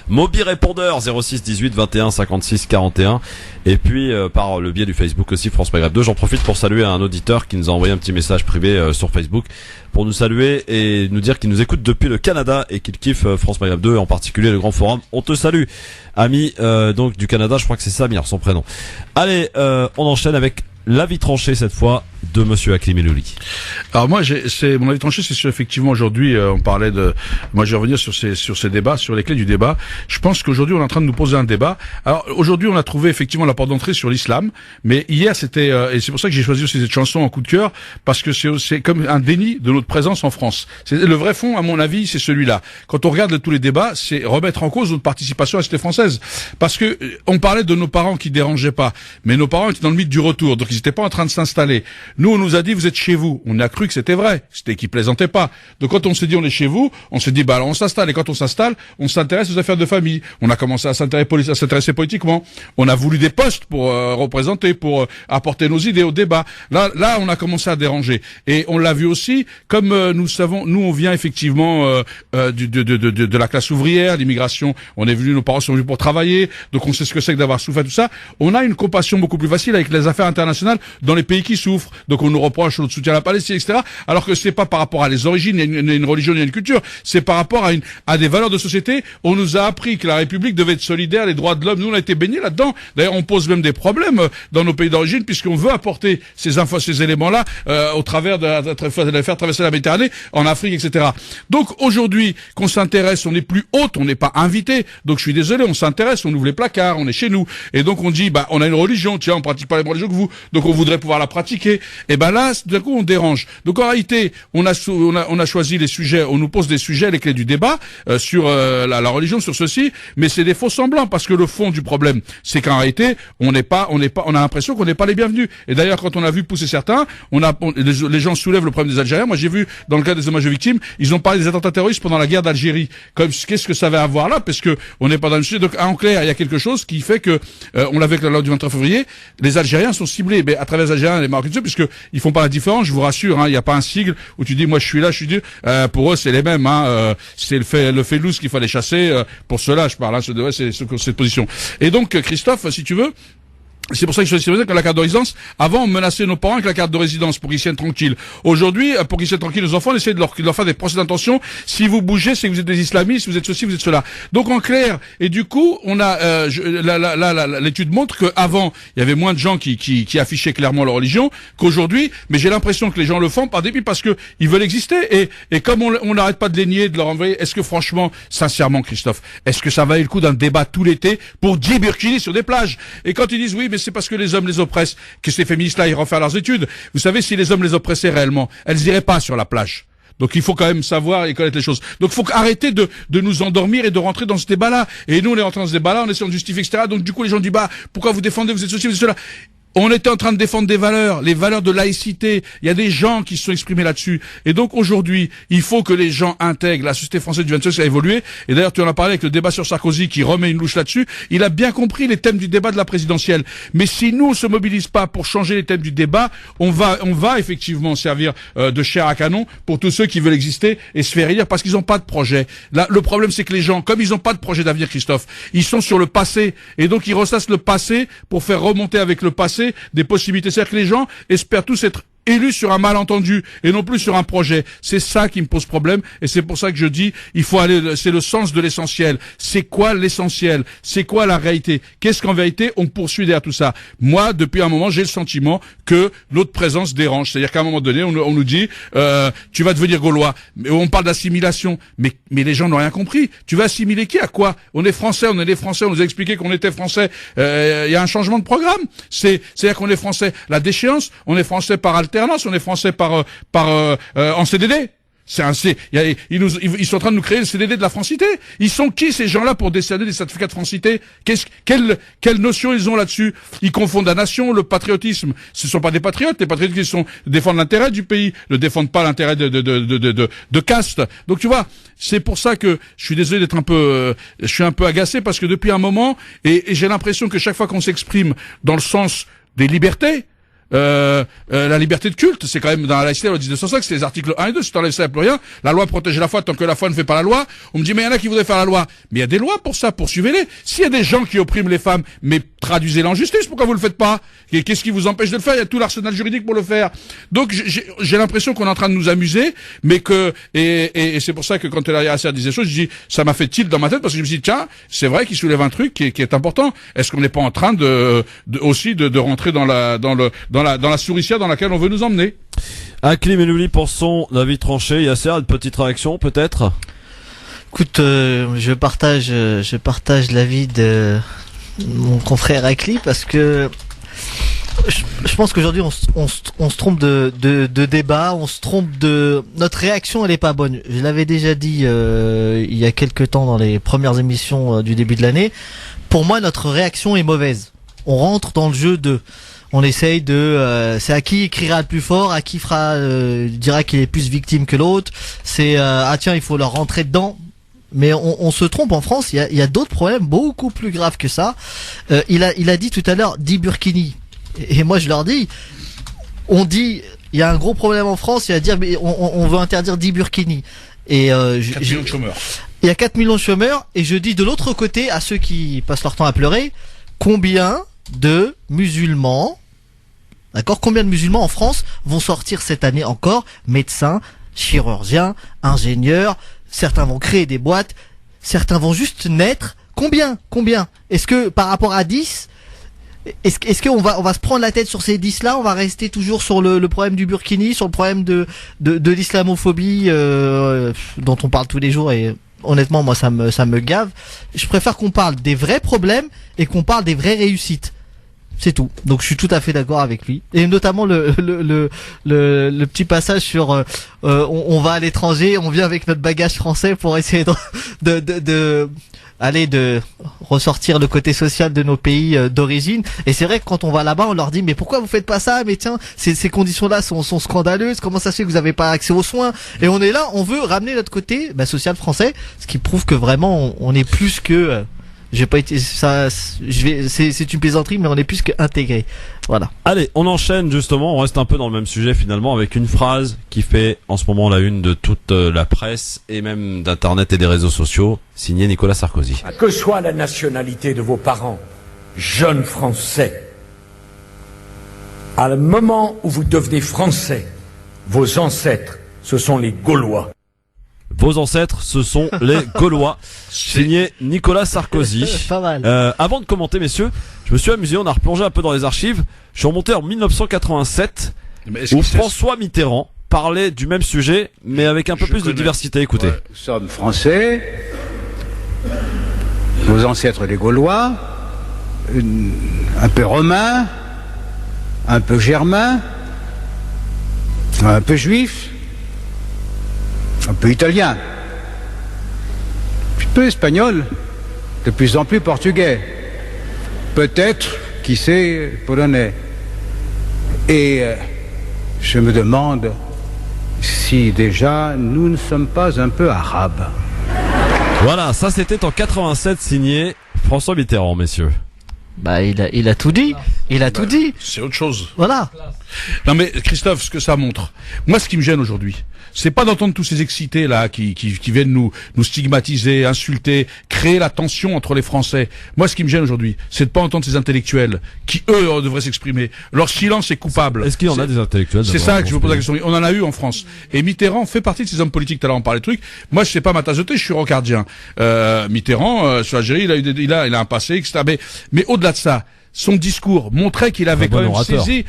Mobi répondeur 06 18 21 56 41, et puis par le biais du Facebook aussi France Maghreb 2. J'en profite pour saluer un auditeur qui nous a envoyé un petit message privé sur Facebook pour nous saluer et nous dire qu'il nous écoute depuis le Canada et qu'il kiffe France Maghreb 2, en particulier le Grand Forum. On te salue, ami donc du Canada, je crois que c'est Samir son prénom. Allez, on enchaîne avec l'avis tranché cette fois de Monsieur Hakim Elouli. Alors moi, mon avis tranché, c'est sur effectivement aujourd'hui, on parlait de, moi je vais revenir sur ces débats, sur les clés du débat. Je pense qu'aujourd'hui on est en train de nous poser un débat. Alors aujourd'hui on a trouvé effectivement la porte d'entrée sur l'islam, mais hier c'était, et c'est pour ça que j'ai choisi aussi cette chanson en coup de cœur, parce que c'est comme un déni de notre présence en France. C'est le vrai fond, à mon avis, c'est celui-là. Quand on regarde tous les débats, c'est remettre en cause notre participation à la société française, parce que on parlait de nos parents qui dérangeaient pas, mais nos parents étaient dans le mythe du retour, donc ils étaient pas en train de s'installer. Nous, on nous a dit, vous êtes chez vous. On a cru que c'était vrai. C'était qu'ils plaisantaient pas. Donc, quand on s'est dit, on est chez vous, on s'est dit, bah, alors on s'installe. Et quand on s'installe, on s'intéresse aux affaires de famille. On a commencé à s'intéresser politiquement. On a voulu des postes pour représenter, pour apporter nos idées au débat. Là, on a commencé à déranger. Et on l'a vu aussi, comme nous savons, nous, on vient effectivement de la classe ouvrière, l'immigration. On est venu, nos parents sont venus pour travailler. Donc, on sait ce que c'est que d'avoir souffert tout ça. On a une compassion beaucoup plus facile avec les affaires internationales dans les pays qui souffrent. Donc on nous reproche notre soutien à la Palestine, etc. Alors que c'est pas par rapport à les origines, il y a une religion, il y a une culture. C'est par rapport à des valeurs de société. On nous a appris que la République devait être solidaire, les droits de l'homme. Nous, on a été baignés là-dedans. D'ailleurs, on pose même des problèmes dans nos pays d'origine puisqu'on veut apporter ces éléments-là au travers de faire traverser la Méditerranée, en Afrique, etc. Donc aujourd'hui, qu'on s'intéresse, on n'est plus hôte, on n'est pas invité. Donc je suis désolé, on s'intéresse, on ouvre les placards, on est chez nous. Et donc on dit, bah, on a une religion, tiens, on pratique pas les mêmes religions que vous. Donc on voudrait pouvoir la pratiquer. Et ben là, d'un coup, on dérange. Donc en réalité, on a choisi les sujets, on nous pose des sujets, les clés du débat sur la religion, sur ceci, mais c'est des faux semblants parce que le fond du problème, c'est qu'en réalité, on a l'impression qu'on n'est pas les bienvenus. Et d'ailleurs, quand on a vu pousser certains, les gens soulèvent le problème des Algériens. Moi, j'ai vu dans le cas des hommages aux victimes, ils ont parlé des attentats terroristes pendant la guerre d'Algérie. Qu'est-ce que ça va avoir là? Parce que on n'est pas dans le sujet. Donc en clair, il y a quelque chose qui fait que on l'a vu avec la loi du 23 février, les Algériens sont ciblés, mais à travers les Algériens, les Marocains, puisque ils font pas la différence. Je vous rassure, il n'y a pas un sigle où tu dis moi je suis là, je suis Dieu. Pour eux, c'est les mêmes. C'est le Félouz qu'il fallait chasser. Pour cela, je parle. C'est cette position. Et donc, Christophe, si tu veux. C'est pour ça que je suis que la carte de résidence, avant, on menaçait nos parents avec la carte de résidence pour qu'ils tiennent tranquilles. Aujourd'hui, pour qu'ils tiennent tranquilles, nos enfants, on essaie de leur faire des procès d'intention. Si vous bougez, c'est que vous êtes des islamistes, vous êtes ceci, vous êtes cela. Donc, en clair, et du coup, on a, l'étude montre qu'avant, il y avait moins de gens qui affichaient clairement leur religion qu'aujourd'hui, mais j'ai l'impression que les gens le font par dépit parce que ils veulent exister. Et comme on n'arrête pas de les nier, de leur envoyer, est-ce que franchement, sincèrement, Christophe, est-ce que ça valait le coup d'un débat tout l'été pour 10 burkinis sur des plages? Et quand ils disent oui, mais c'est parce que les hommes les oppressent que ces féministes-là iront faire leurs études. Vous savez, si les hommes les oppressaient réellement, elles iraient pas sur la plage. Donc il faut quand même savoir et connaître les choses. Donc il faut arrêter de nous endormir et de rentrer dans ce débat-là. Et nous, on est rentré dans ce débat-là, on essaie de justifier, etc. Donc du coup, les gens disent, bah, pourquoi vous défendez, vous êtes ceci, vous êtes cela? On était en train de défendre des valeurs, les valeurs de laïcité. Il y a des gens qui se sont exprimés là-dessus. Et donc aujourd'hui, il faut que les gens intègrent. La société française du 27 a évolué. Et d'ailleurs, tu en as parlé avec le débat sur Sarkozy qui remet une louche là-dessus. Il a bien compris les thèmes du débat de la présidentielle. Mais si nous, on se mobilise pas pour changer les thèmes du débat, on va effectivement servir de chair à canon pour tous ceux qui veulent exister et se faire élire parce qu'ils n'ont pas de projet. Là, le problème, c'est que les gens, comme ils n'ont pas de projet d'avenir, Christophe, ils sont sur le passé. Et donc, ils ressassent le passé pour faire remonter avec le passé des possibilités. C'est-à-dire que les gens espèrent tous être élus sur un malentendu et non plus sur un projet. C'est ça qui me pose problème et c'est pour ça que je dis il faut aller, c'est le sens de l'essentiel. C'est quoi l'essentiel? C'est quoi la réalité? Qu'est-ce qu'en vérité on poursuit derrière tout ça? Moi, depuis un moment, j'ai le sentiment que notre présence dérange. C'est-à-dire qu'à un moment donné, on nous dit tu vas devenir gaulois. Mais on parle d'assimilation, mais les gens n'ont rien compris. Tu vas assimiler qui à quoi? On est français, on est des Français, on nous a expliqué qu'on était français. Il y a un changement de programme. C'est-à-dire qu'on est français. La déchéance, on est français par alternance, on est français en CDD. Ils sont en train de nous créer le CDD de la francité. Ils sont qui ces gens-là pour décerner des certificats de francité? Quelle notion ils ont là-dessus? Ils confondent la nation, le patriotisme. Ce sont pas des patriotes. Les patriotes qui défendent l'intérêt du pays, ne défendent pas l'intérêt de caste. Donc tu vois, c'est pour ça que je suis désolé d'être je suis un peu agacé parce que depuis un moment, et j'ai l'impression que chaque fois qu'on s'exprime dans le sens des libertés, la liberté de culte, c'est quand même dans la laïcité, la loi 1905, c'est les articles 1 et 2, si t'enlèves ça, il n'y a plus rien. La loi protège la foi tant que la foi ne fait pas la loi. On me dit, mais il y en a qui voudraient faire la loi. Mais il y a des lois pour ça, poursuivez-les. S'il y a des gens qui oppriment les femmes, mais traduisez-les en justice, pourquoi vous le faites pas? Et qu'est-ce qui vous empêche de le faire? Il y a tout l'arsenal juridique pour le faire. Donc, j'ai l'impression qu'on est en train de nous amuser, mais et c'est pour ça que quand la RSR disait ça, je dis, ça m'a fait tilt dans ma tête parce que je me suis dit, tiens, c'est vrai qu'il soulève un truc qui est important. Est-ce qu'on n'est pas en train aussi de rentrer dans la souricière dans laquelle on veut nous emmener? Hakim Elouli pour son avis tranché. Yasser, une petite réaction peut-être? Écoute, je partage l'avis de mon confrère Akli parce que je pense qu'aujourd'hui on se trompe de débat, on se trompe notre réaction, elle est pas bonne. Je l'avais déjà dit il y a quelques temps dans les premières émissions du début de l'année. Pour moi, notre réaction est mauvaise. On rentre dans le jeu on essaye c'est à qui criera le plus fort, à qui dira qu'il est plus victime que l'autre. C'est tiens, il faut leur rentrer dedans. Mais on se trompe en France. Il y a d'autres problèmes beaucoup plus graves que ça. Il a dit tout à l'heure 10 burkinis. Et moi je leur dis, il y a un gros problème en France. Il va dire mais on veut interdire 10 burkinis. Et 4 millions de chômeurs. Il y a 4 millions de chômeurs. Et je dis de l'autre côté à ceux qui passent leur temps à pleurer, combien de musulmans, d'accord, combien de musulmans en France vont sortir cette année encore, médecins, chirurgiens, ingénieurs, certains vont créer des boîtes, certains vont juste naître. Combien? Est-ce que par rapport à 10, est-ce qu'on va se prendre la tête sur ces 10 là, on va rester toujours sur le problème du burkini, sur le problème de l'islamophobie dont on parle tous les jours et honnêtement moi ça me gave. Je préfère qu'on parle des vrais problèmes et qu'on parle des vraies réussites. C'est tout. Donc je suis tout à fait d'accord avec lui. Et notamment le petit passage sur on va à l'étranger, on vient avec notre bagage français pour essayer de ressortir le côté social de nos pays d'origine. Et c'est vrai que quand on va là-bas, on leur dit mais pourquoi vous faites pas ça? Mais tiens, ces conditions-là sont scandaleuses. Comment ça se fait que vous avez pas accès aux soins? Et on est là, on veut ramener notre côté social français, ce qui prouve que vraiment on est plus que j'ai pas été ça. C'est une plaisanterie, mais on est plus qu'intégré. Voilà. Allez, on enchaîne justement. On reste un peu dans le même sujet finalement avec une phrase qui fait en ce moment la une de toute la presse et même d'internet et des réseaux sociaux, signé Nicolas Sarkozy. Que soit la nationalité de vos parents, jeunes Français, à le moment où vous devenez Français, vos ancêtres, ce sont les Gaulois. Vos ancêtres, ce sont les Gaulois. Signé Nicolas Sarkozy. Pas mal. Avant de commenter, messieurs, je me suis amusé, on a replongé un peu dans les archives. Je suis remonté en 1987, où François Mitterrand parlait du même sujet, mais avec un peu plus de diversité. Écoutez. Ouais. Nous sommes français, nos ancêtres les Gaulois, un peu romains, un peu germains, un peu juifs, un peu italien, un peu espagnol, de plus en plus portugais, peut-être, qui sait, polonais. Et je me demande si déjà nous ne sommes pas un peu arabes. Voilà, ça c'était en 87, signé François Mitterrand, messieurs. Bah il a tout dit, tout dit. C'est autre chose. Voilà. Non mais Christophe, ce que ça montre, moi ce qui me gêne aujourd'hui, c'est pas d'entendre tous ces excités là qui viennent nous stigmatiser, insulter, créer la tension entre les Français. Moi ce qui me gêne aujourd'hui, c'est de pas entendre ces intellectuels qui eux devraient s'exprimer. Leur silence est coupable. Est-ce qu'il y en a des intellectuels? C'est ça que je vous pose la question. On en a eu en France. Et Mitterrand fait partie de ces hommes politiques. Tout à l'heure on parlait de trucs. Moi je sais pas ma tasse de thé, je suis rocardien. Mitterrand sur l'Algérie, il a un passé, etc. Mais au-delà de ça, son discours montrait qu'il avait quand même saisi,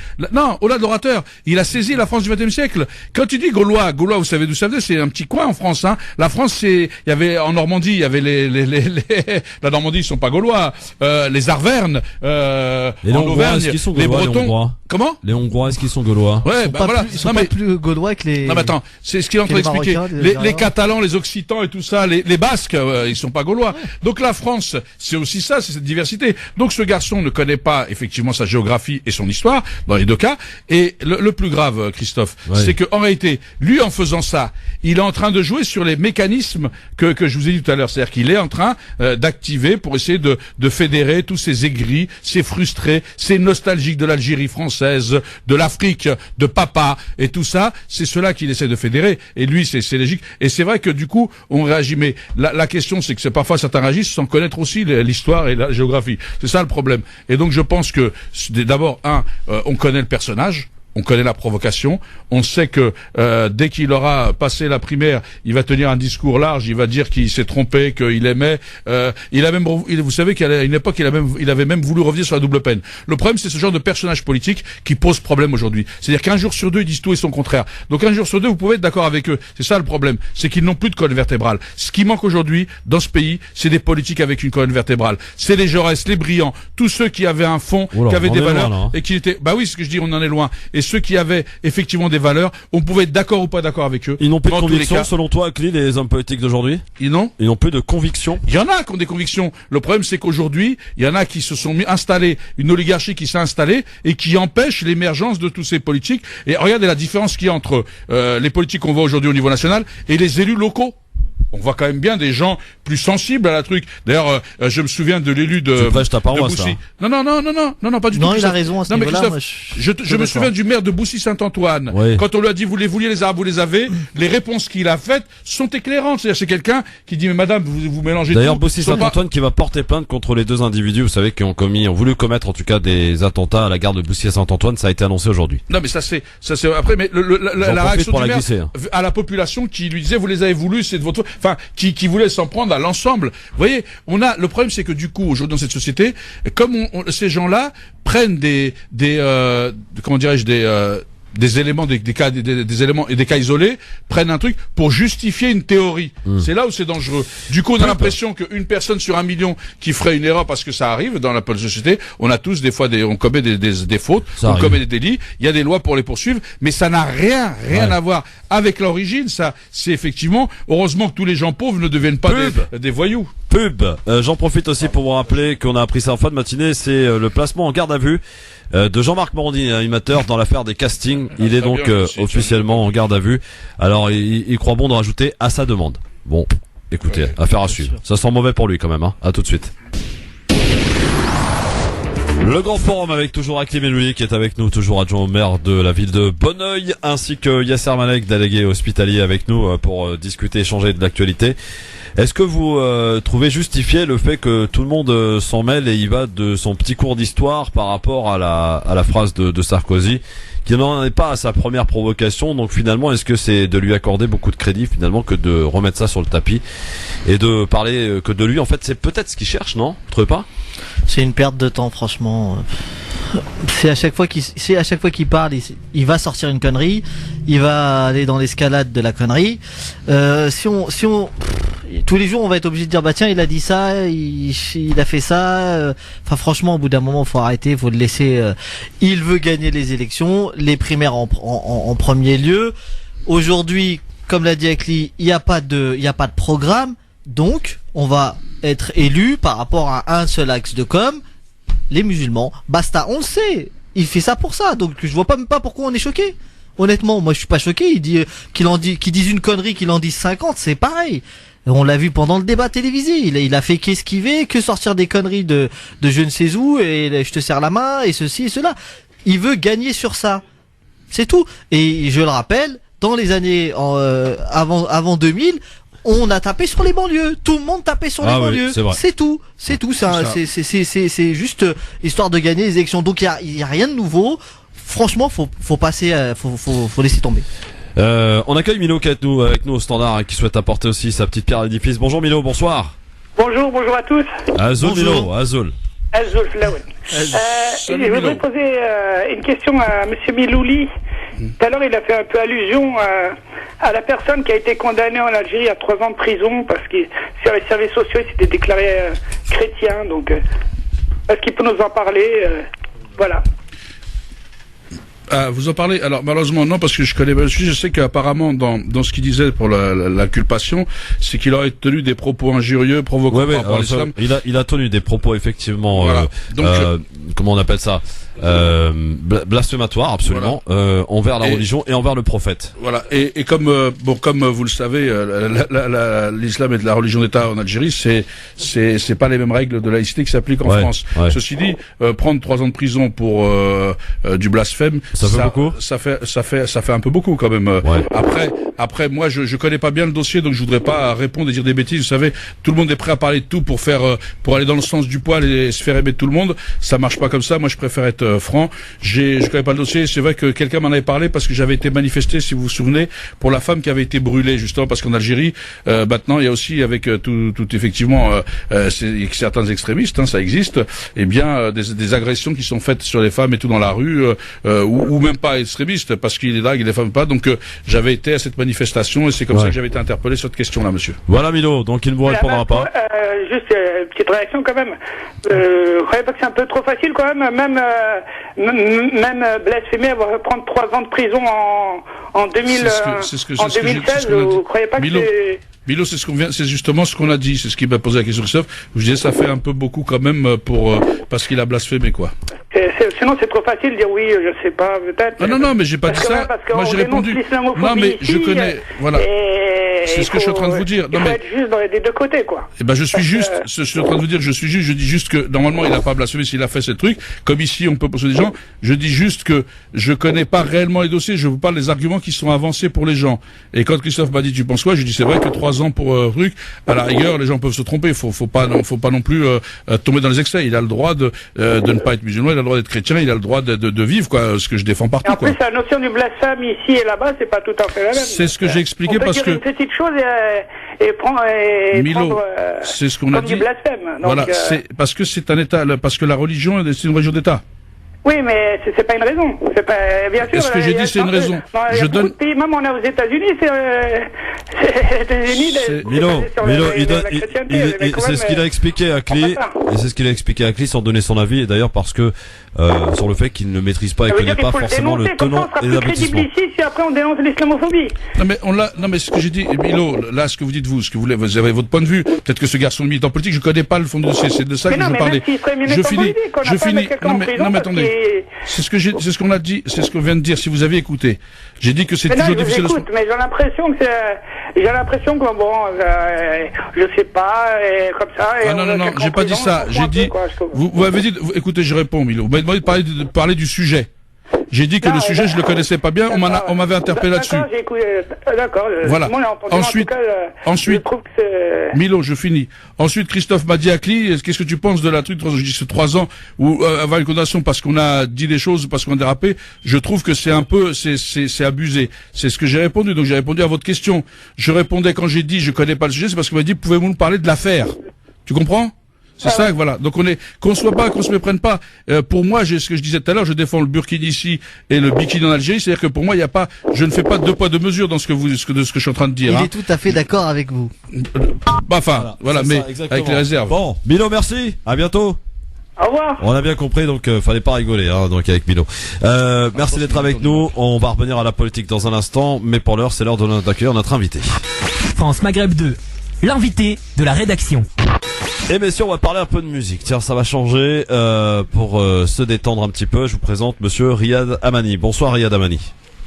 au-delà de l'orateur, il a saisi la France du XXe siècle. Quand tu dis Gaulois, vous savez d'où ça venait, c'est un petit coin en France, hein. La France, il y avait, en Normandie, il y avait la Normandie, ils sont pas Gaulois, les Arvernes, en Auvergne, les Bretons. Comment? Les Hongrois, est-ce qu'ils sont Gaulois? Ouais, ils sont pas plus Gaulois que les... Non, mais attends, c'est ce qu'il est en train d'expliquer. Les Catalans, les Occitans et tout ça, les Basques, ils sont pas Gaulois. Ouais. Donc la France, c'est aussi ça, c'est cette diversité. Donc ce garçon ne connaît pas effectivement sa géographie et son histoire dans les deux cas. Et le plus grave, Christophe, c'est que en réalité, lui en faisant ça, il est en train de jouer sur les mécanismes que je vous ai dit tout à l'heure. C'est-à-dire qu'il est en train d'activer pour essayer de fédérer tous ces aigris, ces frustrés, ces nostalgiques de l'Algérie française, de l'Afrique, de papa et tout ça. C'est cela qu'il essaie de fédérer. Et lui, c'est logique. Et c'est vrai que du coup, on réagit. Mais la question, c'est que parfois certains réagissent sans connaître aussi l'histoire et la géographie. C'est ça le problème. Et donc je pense que d'abord, on connaît le personnage. On connaît la provocation. On sait que dès qu'il aura passé la primaire, il va tenir un discours large. Il va dire qu'il s'est trompé, qu'il aimait. Il a même, vous savez qu'à une époque, il avait même voulu revenir sur la double peine. Le problème, c'est ce genre de personnage politique qui pose problème aujourd'hui. C'est-à-dire qu'un jour sur deux, ils disent tout et son contraire. Donc un jour sur deux, vous pouvez être d'accord avec eux. C'est ça le problème. C'est qu'ils n'ont plus de colonne vertébrale. Ce qui manque aujourd'hui dans ce pays, c'est des politiques avec une colonne vertébrale. C'est les Jaurès, les Briand, tous ceux qui avaient un fond, qui avaient des valeurs et qui étaient. Bah oui, ce que je dis, on en est loin. Et ceux qui avaient effectivement des valeurs, on pouvait être d'accord ou pas d'accord avec eux. Ils n'ont plus de conviction, selon toi, Akli, les hommes politiques d'aujourd'hui? Ils n'ont plus de conviction. Il y en a qui ont des convictions. Le problème, c'est qu'aujourd'hui, il y en a qui se sont installés, une oligarchie qui s'est installée et qui empêche l'émergence de tous ces politiques. Et regardez la différence qu'il y a entre les politiques qu'on voit aujourd'hui au niveau national et les élus locaux. On voit quand même bien des gens plus sensibles à la truc. D'ailleurs, je me souviens de l'élu de Boussy. Non, pas du tout. Non, il a raison à ce niveau-là. Je me souviens du maire de Boussy-Saint-Antoine. Oui. Quand on lui a dit, vous les vouliez les Arabes, vous les avez, les réponses qu'il a faites sont éclairantes. C'est-à-dire, c'est quelqu'un qui dit, mais madame, vous mélangez tout. D'ailleurs, Boussy-Saint-Antoine qui va porter plainte contre les deux individus, vous savez, qui ont voulu commettre en tout cas des attentats à la gare de Boussy-Saint-Antoine. Ça a été annoncé aujourd'hui. Non, mais ça c'est après, mais la réaction du maire à la population qui lui disait, vous les avez voulu, c'est de votre, enfin, qui voulait s'en prendre à l'ensemble. Vous voyez, le problème, c'est que du coup, aujourd'hui dans cette société, comme ces gens-là prennent comment dirais-je, des éléments, des éléments et des cas isolés, prennent un truc pour justifier une théorie. C'est là où c'est dangereux. Du coup, on a l'impression qu'une personne sur 1 million qui ferait une erreur, parce que ça arrive dans la société, on a tous des fois on commet des fautes, on commet des délits, il y a des lois pour les poursuivre, mais ça n'a rien à voir avec l'origine. Ça, c'est effectivement, heureusement que tous les gens pauvres ne deviennent pas des voyous. J'en profite aussi pour vous rappeler qu'on a appris ça en fin de matinée, c'est le placement en garde à vue de Jean-Marc Morandini, animateur dans l'affaire des castings. Il est donc officiellement en garde à vue. Alors il croit bon de rajouter à sa demande. Bon, écoutez, affaire à suivre. Ça sent mauvais pour lui quand même, hein. À tout de suite. Le grand forum avec toujours Akli Melouli qui est avec nous, toujours adjoint au maire de la ville de Bonneuil, ainsi que Yasser Malek, délégué hospitalier avec nous pour discuter, échanger de l'actualité. Est-ce que vous trouvez justifié le fait que tout le monde s'en mêle et y va de son petit cours d'histoire par rapport à la phrase de Sarkozy, qui n'en est pas à sa première provocation? Donc finalement, est-ce que c'est de lui accorder beaucoup de crédit finalement que de remettre ça sur le tapis et de parler que de lui? En fait, c'est peut-être ce qu'il cherche, non? Vous trouvez pas? C'est une perte de temps, franchement. C'est à chaque fois qu'il parle, il va sortir une connerie, il va aller dans l'escalade de la connerie. Si on tous les jours on va être obligé de dire bah tiens il a dit ça, il a fait ça. Enfin franchement au bout d'un moment faut arrêter, faut le laisser. Il veut gagner les élections, les primaires en premier lieu. Aujourd'hui, comme l'a dit Akli, il y a pas de programme, donc on va être élu par rapport à un seul axe de com. Les musulmans, basta, on le sait. Il fait ça pour ça, donc je vois même pas pourquoi on est choqué. Honnêtement, moi je suis pas choqué. Qu'il dise une connerie, qu'il en dise 50, c'est pareil. On l'a vu pendant le débat télévisé. Il a fait qu'esquiver, que sortir des conneries de je ne sais où et je te serre la main et ceci et cela. Il veut gagner sur ça, c'est tout. Et je le rappelle, dans les années avant 2000. On a tapé sur les banlieues. Tout le monde tapait sur les banlieues. C'est tout. C'est tout. C'est juste histoire de gagner les élections. Donc il y a rien de nouveau. Franchement, faut passer, faut laisser tomber. On accueille Milo qui est avec nous au standard et qui souhaite apporter aussi sa petite pierre à l'édifice. Bonjour Milo, bonsoir. Bonjour à tous. Azul Milo, Azul. Azul Flaouen. Je voudrais poser une question à M. Milouli. Tout à l'heure, il a fait un peu allusion à la personne qui a été condamnée en Algérie à 3 ans de prison parce que sur les services sociaux, il s'était déclaré chrétien. Donc, est-ce qu'il peut nous en parler voilà. Ah, vous en parlez? Alors malheureusement non, parce que je connais pas le sujet. Je sais qu'apparemment dans ce qu'il disait pour l'inculpation, c'est qu'il aurait tenu des propos injurieux, provoquant par rapport à l'islam. Il a tenu des propos effectivement, voilà. Donc, comment on appelle ça, blasphématoires absolument, envers la religion et envers le prophète. Voilà. Et comme vous le savez, l'islam et la religion d'État en Algérie, c'est pas les mêmes règles de laïcité qui s'appliquent en France. Ouais. Ceci dit, prendre 3 ans de prison pour du blasphème, ça fait beaucoup. Ça fait un peu beaucoup quand même. Ouais. Après, moi, je connais pas bien le dossier, donc je voudrais pas répondre et dire des bêtises. Vous savez, tout le monde est prêt à parler de tout pour aller dans le sens du poil et se faire aimer tout le monde. Ça marche pas comme ça. Moi, je préfère être franc. Je connais pas le dossier. C'est vrai que quelqu'un m'en avait parlé parce que j'avais été manifesté, si vous vous souvenez, pour la femme qui avait été brûlée, justement parce qu'en Algérie, maintenant, il y a aussi avec tout effectivement, certains extrémistes, hein, ça existe. Eh bien, des agressions qui sont faites sur les femmes et tout dans la rue. Ou même pas extrémiste, parce qu'il est drague et les femmes pas. Donc j'avais été à cette manifestation et c'est comme ça que j'avais été interpellé sur cette question-là, monsieur. Voilà Milo, donc il ne vous répondra pas. Juste une petite réaction quand même. Vous croyez pas que c'est un peu trop facile quand même, même blasphémer, prendre 3 ans de prison en 2016, vous croyez pas Milo, que c'est... Milo, c'est justement ce qu'on a dit, c'est ce qui m'a posé la question Christophe. Je disais, ça fait un peu beaucoup quand même parce qu'il a blasphémé, quoi. Sinon, c'est trop facile de dire oui, je sais pas, peut-être. Ah non, mais j'ai pas dit ça. Moi, j'ai répondu. Non, mais je connais, voilà. C'est ce que je suis en train de vous dire. Il faut être juste des deux côtés, quoi. Eh ben, je suis en train de vous dire, je dis juste que, normalement, il a pas blasphémé s'il a fait ce truc. Comme ici, on peut poser des gens. Je dis juste que je connais pas réellement les dossiers, je vous parle des arguments qui sont avancés pour les gens. Et quand Christophe m'a dit, tu penses quoi? Je dis, c'est vrai que 3 ans pour truc, à la rigueur, les gens peuvent se tromper. Faut pas non plus tomber dans les excès. Il a le droit de ne pas être musulman, il a le droit d'être chrétien, il a le droit de vivre, quoi, ce que je défends partout. Et en plus, la notion du blasphème ici et là-bas, c'est pas tout à fait la même. C'est ce que j'ai expliqué parce que. On peut dire une petite chose et prendre c'est ce qu'on a dit. Du blasphème. Donc, voilà, c'est parce que c'est un État, parce que la religion, c'est une religion d'État. Oui, mais c'est pas une raison. C'est pas, bien sûr. Est-ce que j'ai dit c'est une raison? Je donne. Pays, même on est aux États-Unis, Milo, c'est ce qu'il a expliqué à Clé, et c'est ce qu'il a expliqué à Clé sans donner son avis, et d'ailleurs parce que sur le fait qu'il ne maîtrise pas et connaît pas forcément le tenant et les aboutissements. Si après on dénonce l'islamophobie. Non mais ce que j'ai dit, Milo, là ce que vous dites vous avez votre point de vue. Peut-être que ce garçon est militant politique, je connais pas le fond du dossier, c'est de ça que je parlais. Je finis. Non mais attendez. C'est ce qu'on a dit, c'est ce qu'on vient de dire. Si vous avez écouté, j'ai dit que c'est toujours difficile. Mais j'ai l'impression que bon, je sais pas, comme ça. Non, j'ai pas dit ça. J'ai dit, vous m'avez dit, écoutez, je réponds, Milo. Vous m'avez demandé de parler du sujet. J'ai dit que le sujet, je le connaissais pas bien. On m'avait interpellé là-dessus. D'accord. Voilà. Ensuite, je trouve que Milo, je finis. Ensuite, Christophe m'a dit à Cli, qu'est-ce que tu penses de la truc? Je dis c'est 3 ans ou avoir une condamnation parce qu'on a dit des choses, parce qu'on a dérapé. Je trouve que c'est un peu, c'est abusé. C'est ce que j'ai répondu. Donc j'ai répondu à votre question. Je répondais quand j'ai dit je connais pas le sujet, c'est parce qu'on m'a dit pouvez-vous nous parler de l'affaire? Tu comprends? C'est ça, voilà. Donc qu'on se méprenne pas. Pour moi, ce que je disais tout à l'heure, je défends le burkini ici et le bikini en Algérie. C'est-à-dire que pour moi, je ne fais pas de 2 poids 2 mesures dans ce que je suis en train de dire. Il est tout à fait d'accord avec vous. Voilà, mais avec les réserves. Bon, Milo, merci. À bientôt. Au revoir. On a bien compris, donc fallait pas rigoler, donc avec Milo. Merci d'être avec nous. On va revenir à la politique dans un instant, mais pour l'heure, c'est l'heure d'accueillir notre invité. France Maghreb 2, l'invité de la rédaction. Et messieurs, on va parler un peu de musique. Tiens, ça va changer pour se détendre un petit peu. Je vous présente monsieur Riyad Amani. Bonsoir Riyad Amani.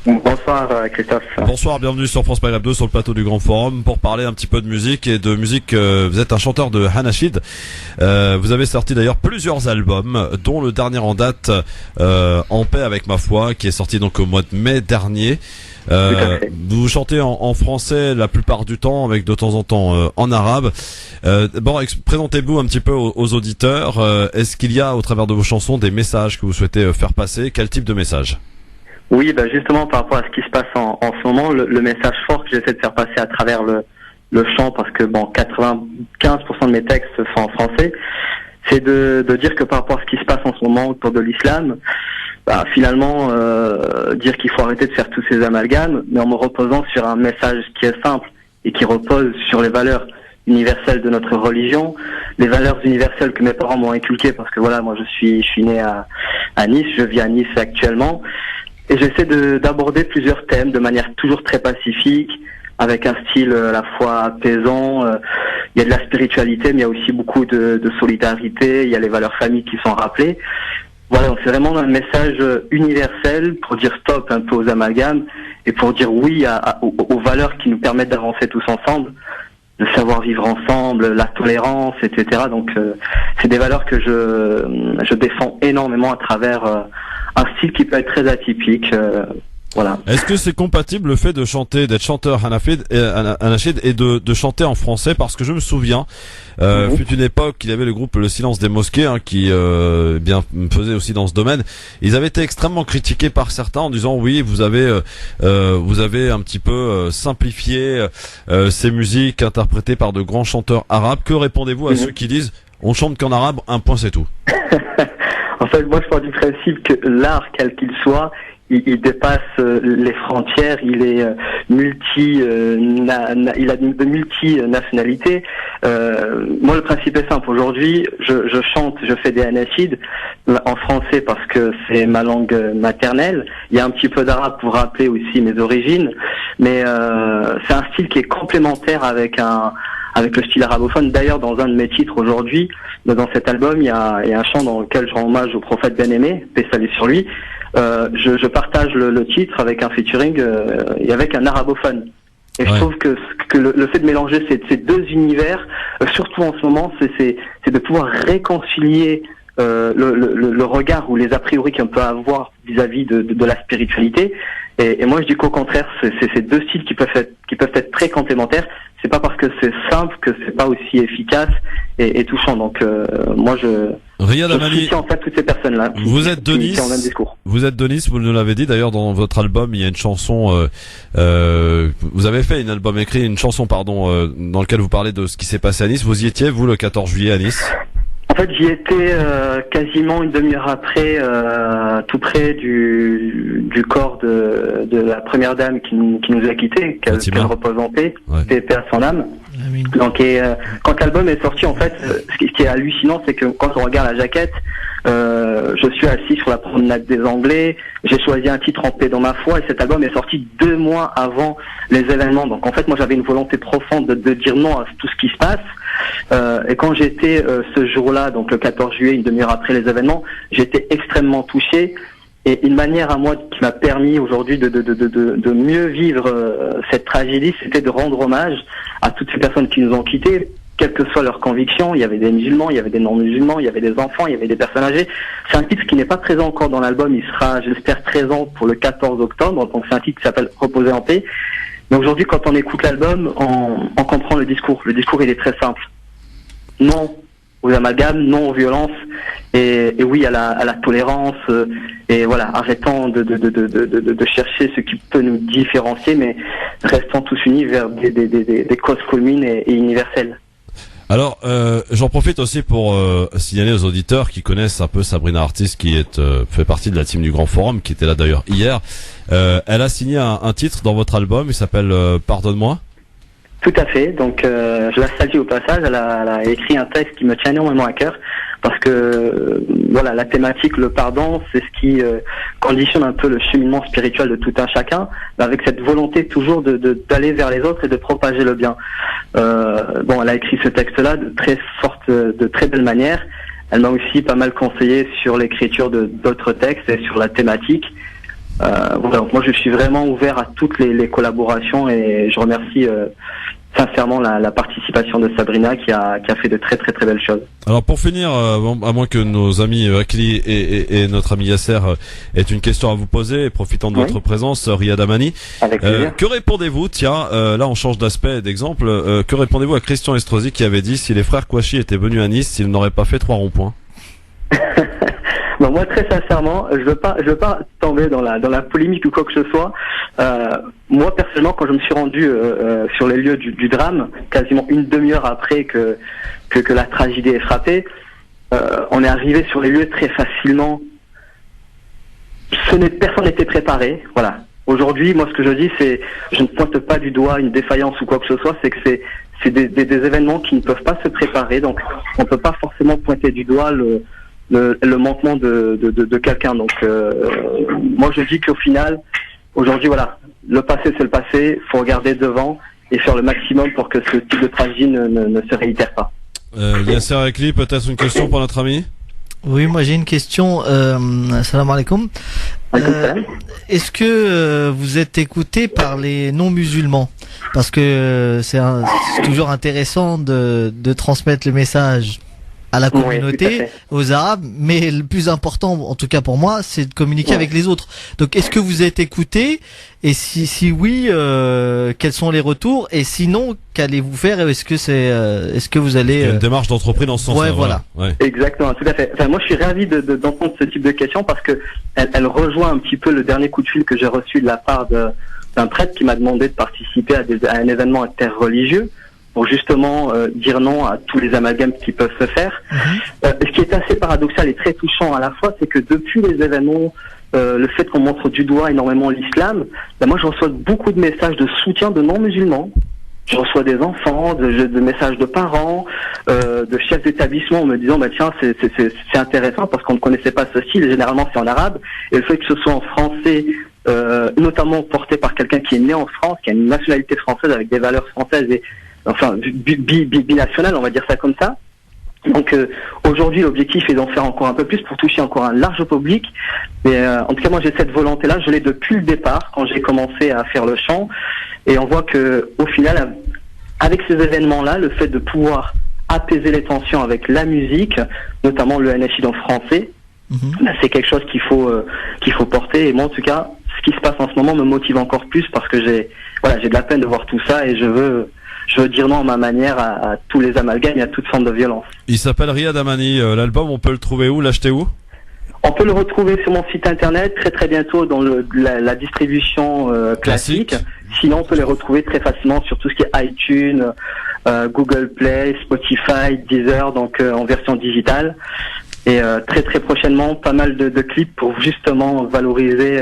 Bonsoir Christophe. Bonsoir, bienvenue sur France Maghreb 2 sur le plateau du Grand Forum pour parler un petit peu de musique et de musique. Vous êtes un chanteur de Hanachid. Vous avez sorti d'ailleurs plusieurs albums, dont le dernier en date, En paix avec ma foi, qui est sorti donc au mois de mai dernier. Vous chantez en français la plupart du temps, avec de temps en temps en arabe. Bon, présentez-vous un petit peu aux auditeurs. Est-ce qu'il y a au travers de vos chansons des messages que vous souhaitez faire passer? Quel type de message? Oui, justement par rapport à ce qui se passe en ce moment, le message fort que j'essaie de faire passer à travers le chant, parce que 95% de mes textes sont en français, c'est de dire que par rapport à ce qui se passe en ce moment autour de l'islam, finalement, dire qu'il faut arrêter de faire tous ces amalgames, mais en me reposant sur un message qui est simple et qui repose sur les valeurs universelles de notre religion, les valeurs universelles que mes parents m'ont inculquées, parce que voilà, moi je suis né à Nice, je vis à Nice actuellement, et j'essaie d'aborder plusieurs thèmes de manière toujours très pacifique, avec un style à la fois apaisant. Il y a de la spiritualité, mais il y a aussi beaucoup de solidarité, il y a les valeurs famille qui sont rappelées. Voilà, donc c'est vraiment un message universel pour dire stop un peu aux amalgames et pour dire oui aux valeurs qui nous permettent d'avancer tous ensemble, de savoir vivre ensemble, la tolérance, etc. Donc c'est des valeurs que je défends énormément à travers un style qui peut être très atypique. Voilà. Est-ce que c'est compatible le fait de chanter, d'être chanteur Hanachid et de chanter en français? Parce que je me souviens, fut une époque, il y avait le groupe Le Silence des Mosquées, qui bien faisait aussi dans ce domaine. Ils avaient été extrêmement critiqués par certains en disant oui, vous avez un petit peu simplifié ces musiques interprétées par de grands chanteurs arabes. Que répondez-vous à ceux qui disent on chante qu'en arabe, un point c'est tout? En fait, moi je pars du principe que l'art, quel qu'il soit, il dépasse les frontières, il est il a de multi-nationalités. Moi, le principe est simple. Aujourd'hui, je chante, je fais des anachides en français parce que c'est ma langue maternelle. Il y a un petit peu d'arabe pour rappeler aussi mes origines, mais c'est un style qui est complémentaire avec le style arabophone. D'ailleurs, dans un de mes titres aujourd'hui, dans cet album, il y a un chant dans lequel je rends hommage au prophète bien-aimé, paix salut sur lui. Je partage le titre avec un featuring et avec un arabophone. Et je trouve que le fait de mélanger ces deux univers, surtout en ce moment, c'est de pouvoir réconcilier le regard ou les a priori qu'on peut avoir vis-à-vis de la spiritualité. Et moi, je dis qu'au contraire, c'est ces deux styles qui peuvent être très complémentaires. C'est pas parce que c'est simple que c'est pas aussi efficace et touchant. Donc moi, Riyad Amani, soutiens en fait toutes ces personnes-là. Vous êtes de Nice. Vous êtes de Nice. Vous nous l'avez dit d'ailleurs dans votre album. Il y a une chanson. Vous avez fait une chanson dans laquelle vous parlez de ce qui s'est passé à Nice. Vous y étiez vous le 14 juillet à Nice? En fait, j'y étais quasiment une demi-heure après, tout près du corps de la première dame qui nous a quittés, qu'elle repose en paix, paix à son âme. Donc, quand l'album est sorti, en fait, ce qui est hallucinant, c'est que quand on regarde la jaquette, je suis assis sur la promenade des Anglais, j'ai choisi un titre en paix dans ma foi, et cet album est sorti 2 mois avant les événements. Donc, en fait, moi, j'avais une volonté profonde de dire non à tout ce qui se passe. Et quand j'étais ce jour-là, donc le 14 juillet, une demi-heure après les événements, j'étais extrêmement touché. Et une manière à moi qui m'a permis aujourd'hui de mieux vivre cette tragédie, c'était de rendre hommage à toutes ces personnes qui nous ont quittés, quelles que soient leurs convictions. Il y avait des musulmans, il y avait des non-musulmans, il y avait des enfants, il y avait des personnes âgées. C'est un titre qui n'est pas présent encore dans l'album, il sera, j'espère, présent pour le 14 octobre. Donc c'est un titre qui s'appelle Reposer en paix. Mais aujourd'hui, quand on écoute l'album, on comprend le discours. Le discours, il est très simple. Non aux amalgames, non aux violences, et oui à la tolérance, et voilà, arrêtons de chercher ce qui peut nous différencier, mais restons tous unis vers des causes communes et universelles. Alors, j'en profite aussi pour signaler aux auditeurs qui connaissent un peu Sabrina Artis, qui fait partie de la team du Grand Forum, qui était là d'ailleurs hier. Elle a signé un titre dans votre album, il s'appelle Pardonne-moi. Tout à fait. Donc, je la salue au passage. Elle a écrit un texte qui me tient énormément à cœur parce que, voilà, la thématique, le pardon, c'est ce qui conditionne un peu le cheminement spirituel de tout un chacun, avec cette volonté toujours d'aller vers les autres et de propager le bien. Bon, elle a écrit ce texte-là de très belle manière. Elle m'a aussi pas mal conseillé sur l'écriture d'autres textes et sur la thématique. Voilà, donc moi je suis vraiment ouvert à toutes les collaborations et je remercie sincèrement la participation de Sabrina qui a fait de très très très belles choses. Alors pour finir, à moins que nos amis Akli et notre ami Yasser aient une question à vous poser, profitant de votre présence, Riyad Amani, que répondez-vous, là on change d'aspect, d'exemple, que répondez-vous à Christian Estrosi qui avait dit si les frères Kouachi étaient venus à Nice, ils n'auraient pas fait 3 ronds-points? Bon, moi très sincèrement, je veux pas tomber dans la polémique ou quoi que ce soit. Moi personnellement, quand je me suis rendu sur les lieux du drame, quasiment une demi-heure après que la tragédie ait frappé, on est arrivé sur les lieux très facilement. Personne n'était préparé, voilà. Aujourd'hui, moi, ce que je dis, c'est, je ne pointe pas du doigt une défaillance ou quoi que ce soit, c'est que c'est des événements qui ne peuvent pas se préparer, donc on ne peut pas forcément pointer du doigt le manquement de quelqu'un. Donc, moi, je dis qu'au final, aujourd'hui, voilà, le passé, c'est le passé, faut regarder devant et faire le maximum pour que ce type de tragédie ne se réitère pas. Yasser Ekli, peut-être une question pour notre ami? Oui, moi j'ai une question. Salam alaikum. Est-ce que vous êtes écouté par les non-musulmans? Parce que c'est toujours intéressant de transmettre le message à la communauté, aux Arabes, mais le plus important, en tout cas pour moi, c'est de communiquer avec les autres. Donc, est-ce que vous êtes écouté? Et si oui, quels sont les retours? Et sinon, qu'allez-vous faire? Est-ce que vous allez... Il y a une démarche d'entreprise dans ce sens-là. Ouais, voilà. Ouais. Exactement, tout à fait. Enfin, moi, je suis ravi d'entendre ce type de questions parce que elle rejoint un petit peu le dernier coup de fil que j'ai reçu de la part d'un prêtre qui m'a demandé de participer à un événement interreligieux pour justement dire non à tous les amalgames qui peuvent se faire. Ce qui est assez paradoxal et très touchant à la fois, c'est que depuis les événements, le fait qu'on montre du doigt énormément l'islam, moi je reçois beaucoup de messages de soutien de non-musulmans. Je reçois des enfants, de messages de parents, de chefs d'établissement en me disant tiens c'est intéressant parce qu'on ne connaissait pas ce style, généralement c'est en arabe, et le fait que ce soit en français, notamment porté par quelqu'un qui est né en France, qui a une nationalité française avec des valeurs françaises et enfin binationales, on va dire ça comme ça. Donc aujourd'hui l'objectif est d'en faire encore un peu plus pour toucher encore un large public. Mais en tout cas moi j'ai cette volonté-là, je l'ai depuis le départ quand j'ai commencé à faire le chant. Et on voit que au final, avec ces événements-là, le fait de pouvoir apaiser les tensions avec la musique, notamment le Hanachid en français, c'est quelque chose qu'il faut porter. Et moi en tout cas, ce qui se passe en ce moment me motive encore plus parce que j'ai de la peine de voir tout ça et je veux dire non à ma manière à tous les amalgames et à toute forme de violence. Il s'appelle Riyad Amani. L'album, on peut le trouver où? L'acheter où? On peut le retrouver sur mon site internet très bientôt dans la distribution classique. Sinon, on peut les retrouver très facilement sur tout ce qui est iTunes, Google Play, Spotify, Deezer, donc en version digitale. Et très prochainement, pas mal de clips pour justement valoriser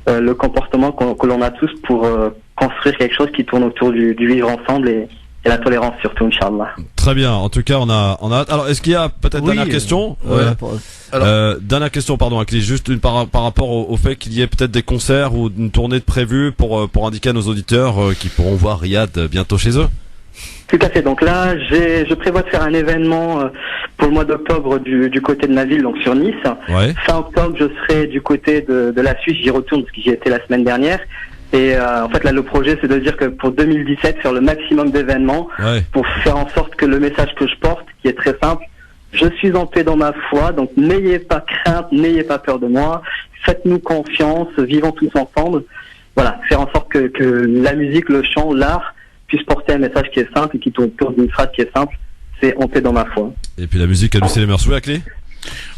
le comportement que l'on a tous pour construire quelque chose qui tourne autour du vivre ensemble et la tolérance surtout, Inch'Allah. Très bien. En tout cas, on a hâte. Alors, est-ce qu'il y a peut-être dernière question? Dernière question, pardon, Akli, juste par rapport au fait qu'il y ait peut-être des concerts ou une tournée de prévue pour indiquer à nos auditeurs qui pourront voir Riyad bientôt chez eux. Tout à fait. Donc là, je prévois de faire un événement pour le mois d'octobre du côté de ma ville, donc sur Nice. Ouais. Fin octobre, je serai du côté de la Suisse. J'y retourne parce que j'y étais la semaine dernière. Et en fait, là, le projet, c'est de dire que pour 2017, faire le maximum d'événements pour faire en sorte que le message que je porte, qui est très simple, je suis en paix dans ma foi, donc n'ayez pas crainte, n'ayez pas peur de moi, faites-nous confiance, vivons tous ensemble. Voilà, faire en sorte que la musique, le chant, l'art puisse porter un message qui est simple et qui tourne autour d'une phrase qui est simple, c'est en paix dans ma foi. Et puis la musique a lucé les mœurs, à clé.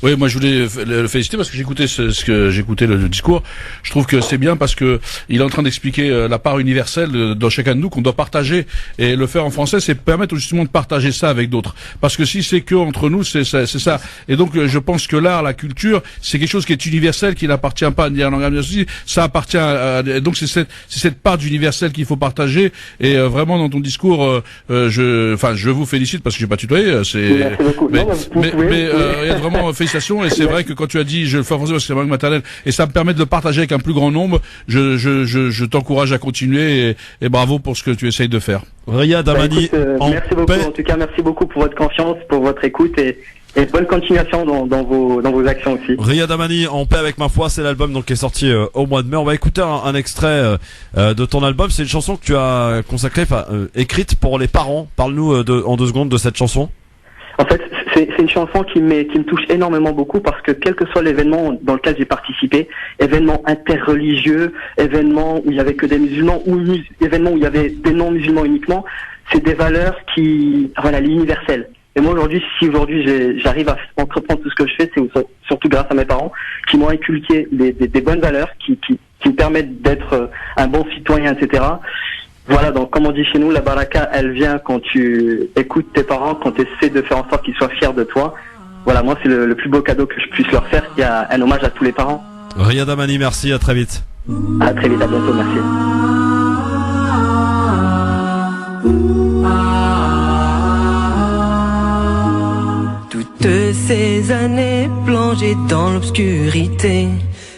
Oui, moi je voulais le féliciter parce que j'écoutais le discours. Je trouve que c'est bien parce que il est en train d'expliquer la part universelle dans chacun de nous qu'on doit partager, et le faire en français, c'est permettre justement de partager ça avec d'autres. Parce que si c'est que entre nous, c'est ça. Et donc je pense que l'art, la culture, c'est quelque chose qui est universel, qui n'appartient pas à une langue aussi. Ça appartient donc c'est cette part d'universel qu'il faut partager. Et vraiment dans ton discours, je vous félicite parce que j'ai pas tutoyé. Merci beaucoup. Mais il y a vraiment félicitations, et c'est vrai que quand tu as dit je le fais en français parce que c'est ma langue maternelle et ça me permet de le partager avec un plus grand nombre, je t'encourage à continuer et bravo pour ce que tu essayes de faire. Riyad Amani, merci beaucoup, en tout cas merci beaucoup pour votre confiance, pour votre écoute et bonne continuation dans vos actions aussi. Riyad Amani, En paix avec ma foi, c'est l'album donc qui est sorti au mois de mai. On va écouter un extrait de ton album. C'est une chanson que tu as consacrée, écrite pour les parents. Parle-nous en 2 secondes de cette chanson. En fait, c'est une chanson qui me touche énormément beaucoup parce que quel que soit l'événement dans lequel j'ai participé, événement interreligieux, événement où il y avait que des musulmans ou événement où il y avait des non-musulmans uniquement, c'est des valeurs l'universel. Et moi aujourd'hui, si j'arrive à entreprendre tout ce que je fais, c'est surtout grâce à mes parents qui m'ont inculqué des bonnes valeurs qui me permettent d'être un bon citoyen, etc. Voilà, donc comme on dit chez nous, la baraka, elle vient quand tu écoutes tes parents, quand tu essaies de faire en sorte qu'ils soient fiers de toi. voilà, moi c'est le plus beau cadeau que je puisse leur faire, qui a un hommage à tous les parents. Riyad Amani, merci, à très vite. À très vite, à bientôt, merci. Toutes ces années plongées dans l'obscurité,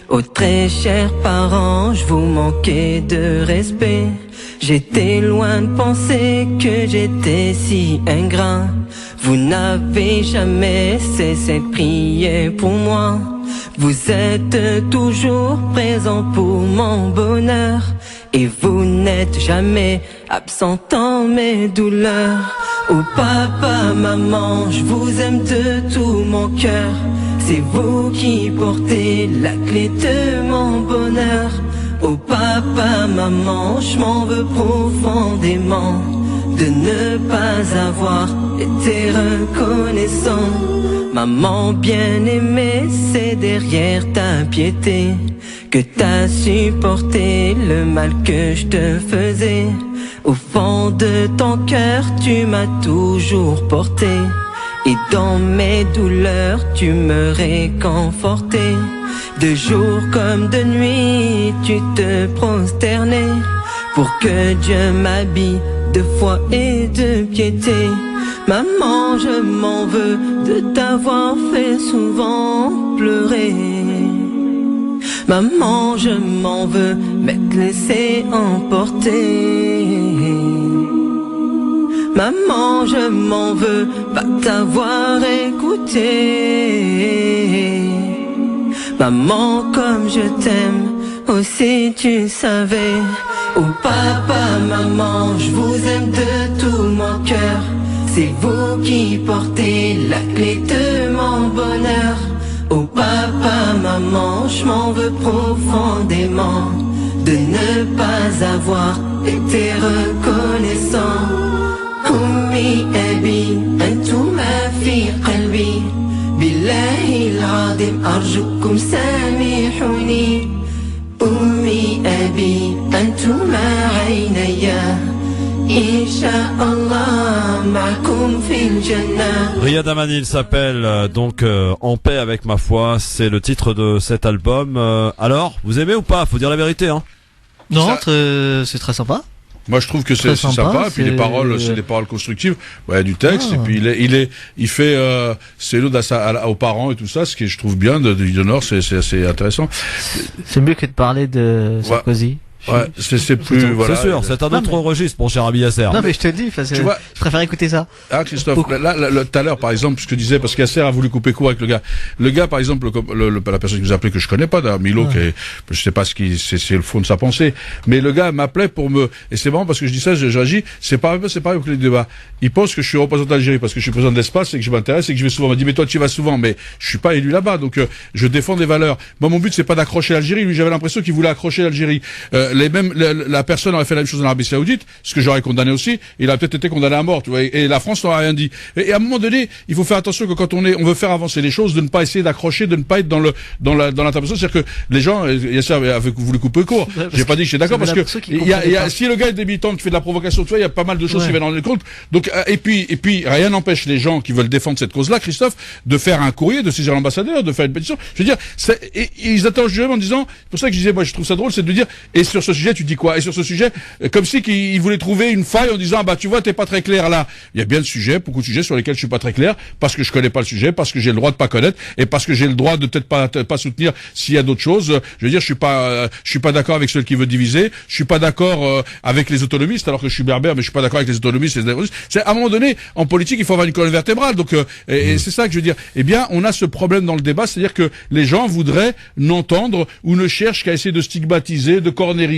ô très chers parents, je vous manquais de respect. J'étais loin de penser que j'étais si ingrat. Vous n'avez jamais cessé de prier pour moi. Vous êtes toujours présent pour mon bonheur. Et vous n'êtes jamais absent dans mes douleurs. Oh papa, maman, je vous aime de tout mon cœur. C'est vous qui portez la clé de mon bonheur. Oh papa, maman, je m'en veux profondément de ne pas avoir été reconnaissant. Maman bien-aimée, c'est derrière ta piété que t'as supporté le mal que je te faisais. Au fond de ton cœur, tu m'as toujours porté. Et dans mes douleurs, tu me réconfortais. De jour comme de nuit, tu te prosternais pour que Dieu m'habille de foi et de piété. Maman, je m'en veux de t'avoir fait souvent pleurer. Maman, je m'en veux m'être laissé emporter. Maman, je m'en veux pas t'avoir écouté. Maman, comme je t'aime, aussi tu savais. Oh papa, maman, je vous aime de tout mon cœur. C'est vous qui portez la clé de mon bonheur. Oh papa, maman, je m'en veux profondément de ne pas avoir été reconnaissant. أمي أبي أنتما في قلبي بالله العظيم أرجوكم سامحوني. أمي أبي أنتما عيني إن شاء الله معكم في الجنة. Riyad Amani, il s'appelle donc En paix avec ma foi, c'est le titre de cet album. Alors, vous aimez ou pas? Faut dire la vérité, hein. Non, c'est très sympa. Moi, je trouve que c'est sympa. Et puis les paroles, c'est des paroles constructives, ouais, du texte. Et puis il fait c'est l'ode aux parents et tout ça, ce qui je trouve bien de Nord, c'est assez intéressant. C'est mieux que de parler de Sarkozy. Ouais, c'est plus, voilà. C'est sûr, c'est un autre registre, mon cher Abi Yasser. Non, mais je te le dis, tu vois, je préfère écouter ça. Ah, Christophe, là, tout à l'heure, par exemple, ce que je disais, parce qu'Yasser a voulu couper court avec le gars. Le gars, par exemple, la personne qui vous appelait, que je connais pas, Milo, qui est, je sais pas c'est le fond de sa pensée. Mais le gars m'appelait et c'est marrant parce que je dis ça, j'agis, c'est pareil avec les débats. Il pense que je suis représentant d'Algérie parce que je suis président d'Espace et que je m'intéresse et que je vais souvent. Il m'a dit, mais toi, tu vas souvent, mais je suis pas élu là-bas, donc, je défends des valeurs. Moi, mon but, c'est pas d'accrocher l'Algérie. Lui, j'avais l'impression qu'il voulait accrocher l'Algérie. La personne aurait fait la même chose en Arabie Saoudite, ce que j'aurais condamné aussi, il a peut-être été condamné à mort, tu vois, et la France n'aurait rien dit. Et à un moment donné, il faut faire attention que quand on veut faire avancer les choses, de ne pas essayer d'accrocher, de ne pas être dans l'interprétation, c'est-à-dire que les gens, Yasser avait voulu couper court. J'ai pas dit que j'étais d'accord parce que si le gars est débutant qui fait de la provocation, tu vois, il y a pas mal de choses qui viennent en compte. Donc, et puis, rien n'empêche les gens qui veulent défendre cette cause-là, Christophe, de faire un courrier, de saisir l'ambassadeur, de faire une pétition. Je veux dire, ils attendent en disant, c'est pour ça que je disais, moi, je trouve ça drôle, c'est de dire, et sur ce sujet, tu dis quoi? Et sur ce sujet, comme si qu'ils voulaient trouver une faille en disant, bah, tu vois, t'es pas très clair là. Il y a bien de sujets, beaucoup de sujets sur lesquels je suis pas très clair, parce que je connais pas le sujet, parce que j'ai le droit de pas connaître, et parce que j'ai le droit de peut-être pas soutenir s'il y a d'autres choses. Je veux dire, je suis pas d'accord avec ceux qui veulent diviser, je suis pas d'accord, avec les autonomistes, alors que je suis berbère, mais je suis pas d'accord avec les autonomistes et les terroristes. C'est, à un moment donné, en politique, il faut avoir une colonne vertébrale. Donc, et c'est ça que je veux dire. Eh bien, on a ce problème dans le débat, c'est-à-dire que les gens voudraient n'entendre ou ne cherchent qu'à essayer de stigmatiser, de cornériser,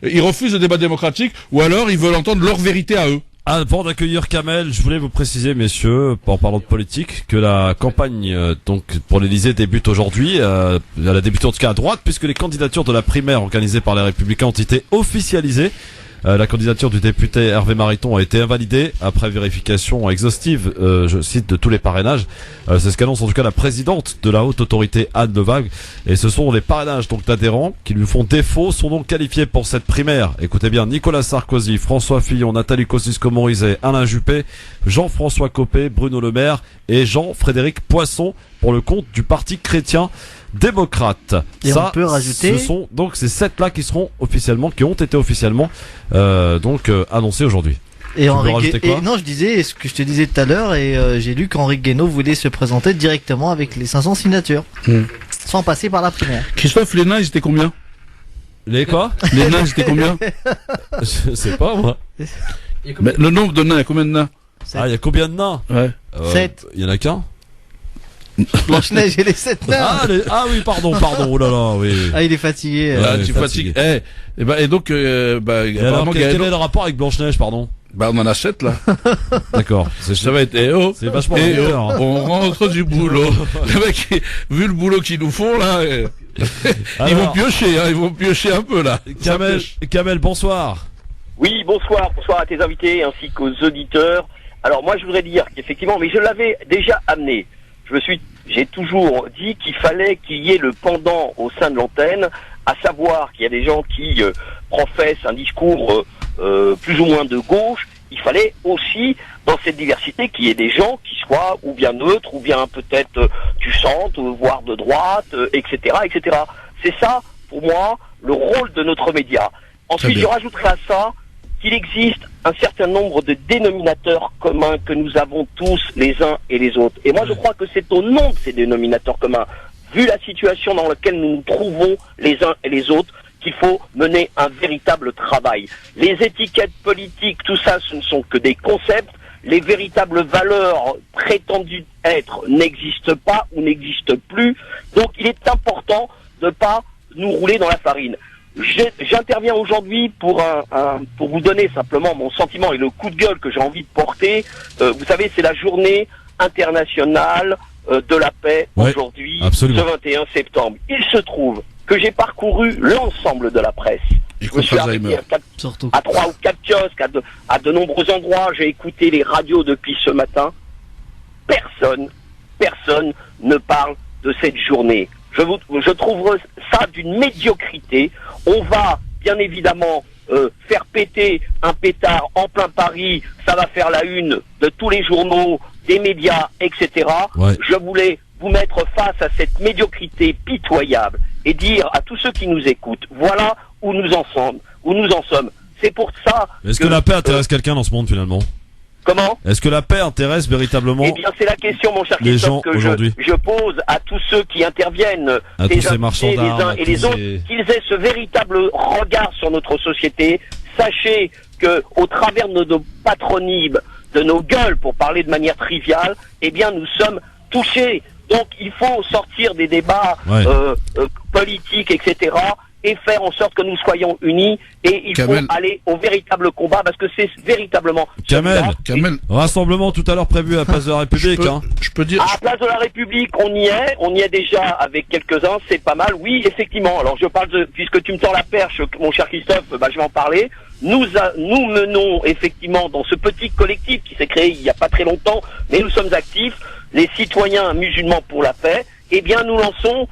ils refusent le débat démocratique, ou alors ils veulent entendre leur vérité à eux. Avant d'accueillir Kamel, je voulais vous préciser, messieurs, en parlant de politique, que la campagne donc pour l'Élysée débute aujourd'hui. Elle a débuté en tout cas à droite, puisque les candidatures de la primaire organisée par les Républicains ont été officialisées. La candidature du député Hervé Mariton a été invalidée après vérification exhaustive, je cite, de tous les parrainages. C'est ce qu'annonce en tout cas la présidente de la haute autorité Anne Levague. Et ce sont les parrainages donc d'adhérents qui lui font défaut, sont donc qualifiés pour cette primaire. Écoutez bien, Nicolas Sarkozy, François Fillon, Nathalie Kosciusko-Morizet, Alain Juppé, Jean-François Copé, Bruno Le Maire et Jean-Frédéric Poisson pour le compte du Parti chrétien démocrate. Et ça, on peut rajouter... Ce sont donc ces 7-là qui ont été officiellement annoncés aujourd'hui. Et non, je disais ce que je te disais tout à l'heure, et j'ai lu qu'Henri Guénaud voulait se présenter directement avec les 500 signatures, sans passer par la primaire. Christophe, les nains, ils étaient combien? Les quoi? Les nains, c'était combien? Je sais pas, moi. Mais le nombre de nains, il y a combien de nains? Ah, il y a combien de nains? 7. Il y en a qu'un? Blanche-Neige et les 7 nains. Ah oui, pardon, oh là là, oui. Ah, il est fatigué. Tu fatigues. Et donc, apparemment, quel est le rapport avec Blanche-Neige, pardon? On en a 7 là. D'accord. Ça va être c'est vachement on rentre du boulot. Les mecs, vu le boulot qu'ils nous font là, ils vont piocher un peu là. Kamel, bonsoir. Oui, bonsoir à tes invités ainsi qu'aux auditeurs. Alors moi je voudrais dire qu'effectivement, mais je l'avais déjà amené. J'ai toujours dit qu'il fallait qu'il y ait le pendant au sein de l'antenne, à savoir qu'il y a des gens qui professent un discours plus ou moins de gauche. Il fallait aussi, dans cette diversité, qu'il y ait des gens qui soient ou bien neutres, ou bien peut-être du centre, voire de droite, etc., etc. C'est ça, pour moi, le rôle de notre média. Ensuite, je rajouterai à ça qu'il existe un certain nombre de dénominateurs communs que nous avons tous les uns et les autres. Et moi, je crois que c'est au nom de ces dénominateurs communs, vu la situation dans laquelle nous nous trouvons les uns et les autres, qu'il faut mener un véritable travail. Les étiquettes politiques, tout ça, ce ne sont que des concepts. Les véritables valeurs prétendues être n'existent pas ou n'existent plus. Donc, il est important de ne pas nous rouler dans la farine. J'interviens aujourd'hui pour vous donner simplement mon sentiment et le coup de gueule que j'ai envie de porter. Vous savez, c'est la journée internationale de la paix aujourd'hui, ce 21 septembre. Il se trouve que j'ai parcouru l'ensemble de la presse. Je me suis arrêté à 3 ou 4 kiosques, à de nombreux endroits. J'ai écouté les radios depuis ce matin. Personne ne parle de cette journée. Je trouve ça d'une médiocrité. On va bien évidemment faire péter un pétard en plein Paris. Ça va faire la une de tous les journaux, des médias, etc. Je voulais vous mettre face à cette médiocrité pitoyable et dire à tous ceux qui nous écoutent, voilà où nous en sommes. C'est pour ça. Est-ce que la paix intéresse quelqu'un dans ce monde finalement? Comment? Est-ce que la paix intéresse véritablement Eh bien, c'est la question, mon cher Christophe, que je pose à tous ceux qui interviennent, à tous ces marchands les uns et les autres, qu'ils aient ce véritable regard sur notre société. Sachez que, au travers de nos patronymes, de nos gueules, pour parler de manière triviale, eh bien, nous sommes touchés. Donc, il faut sortir des débats politiques, etc., et faire en sorte que nous soyons unis, et il faut aller au véritable combat, parce que c'est véritablement... Kamel, rassemblement tout à l'heure prévu à la place de la République. Je peux dire... À la place de la République, on y est déjà avec quelques-uns, c'est pas mal, oui, effectivement. Alors je parle puisque tu me tends la perche, mon cher Christophe, je vais en parler. Nous menons effectivement dans ce petit collectif qui s'est créé il n'y a pas très longtemps, mais nous sommes actifs, les citoyens musulmans pour la paix, eh bien nous lançons...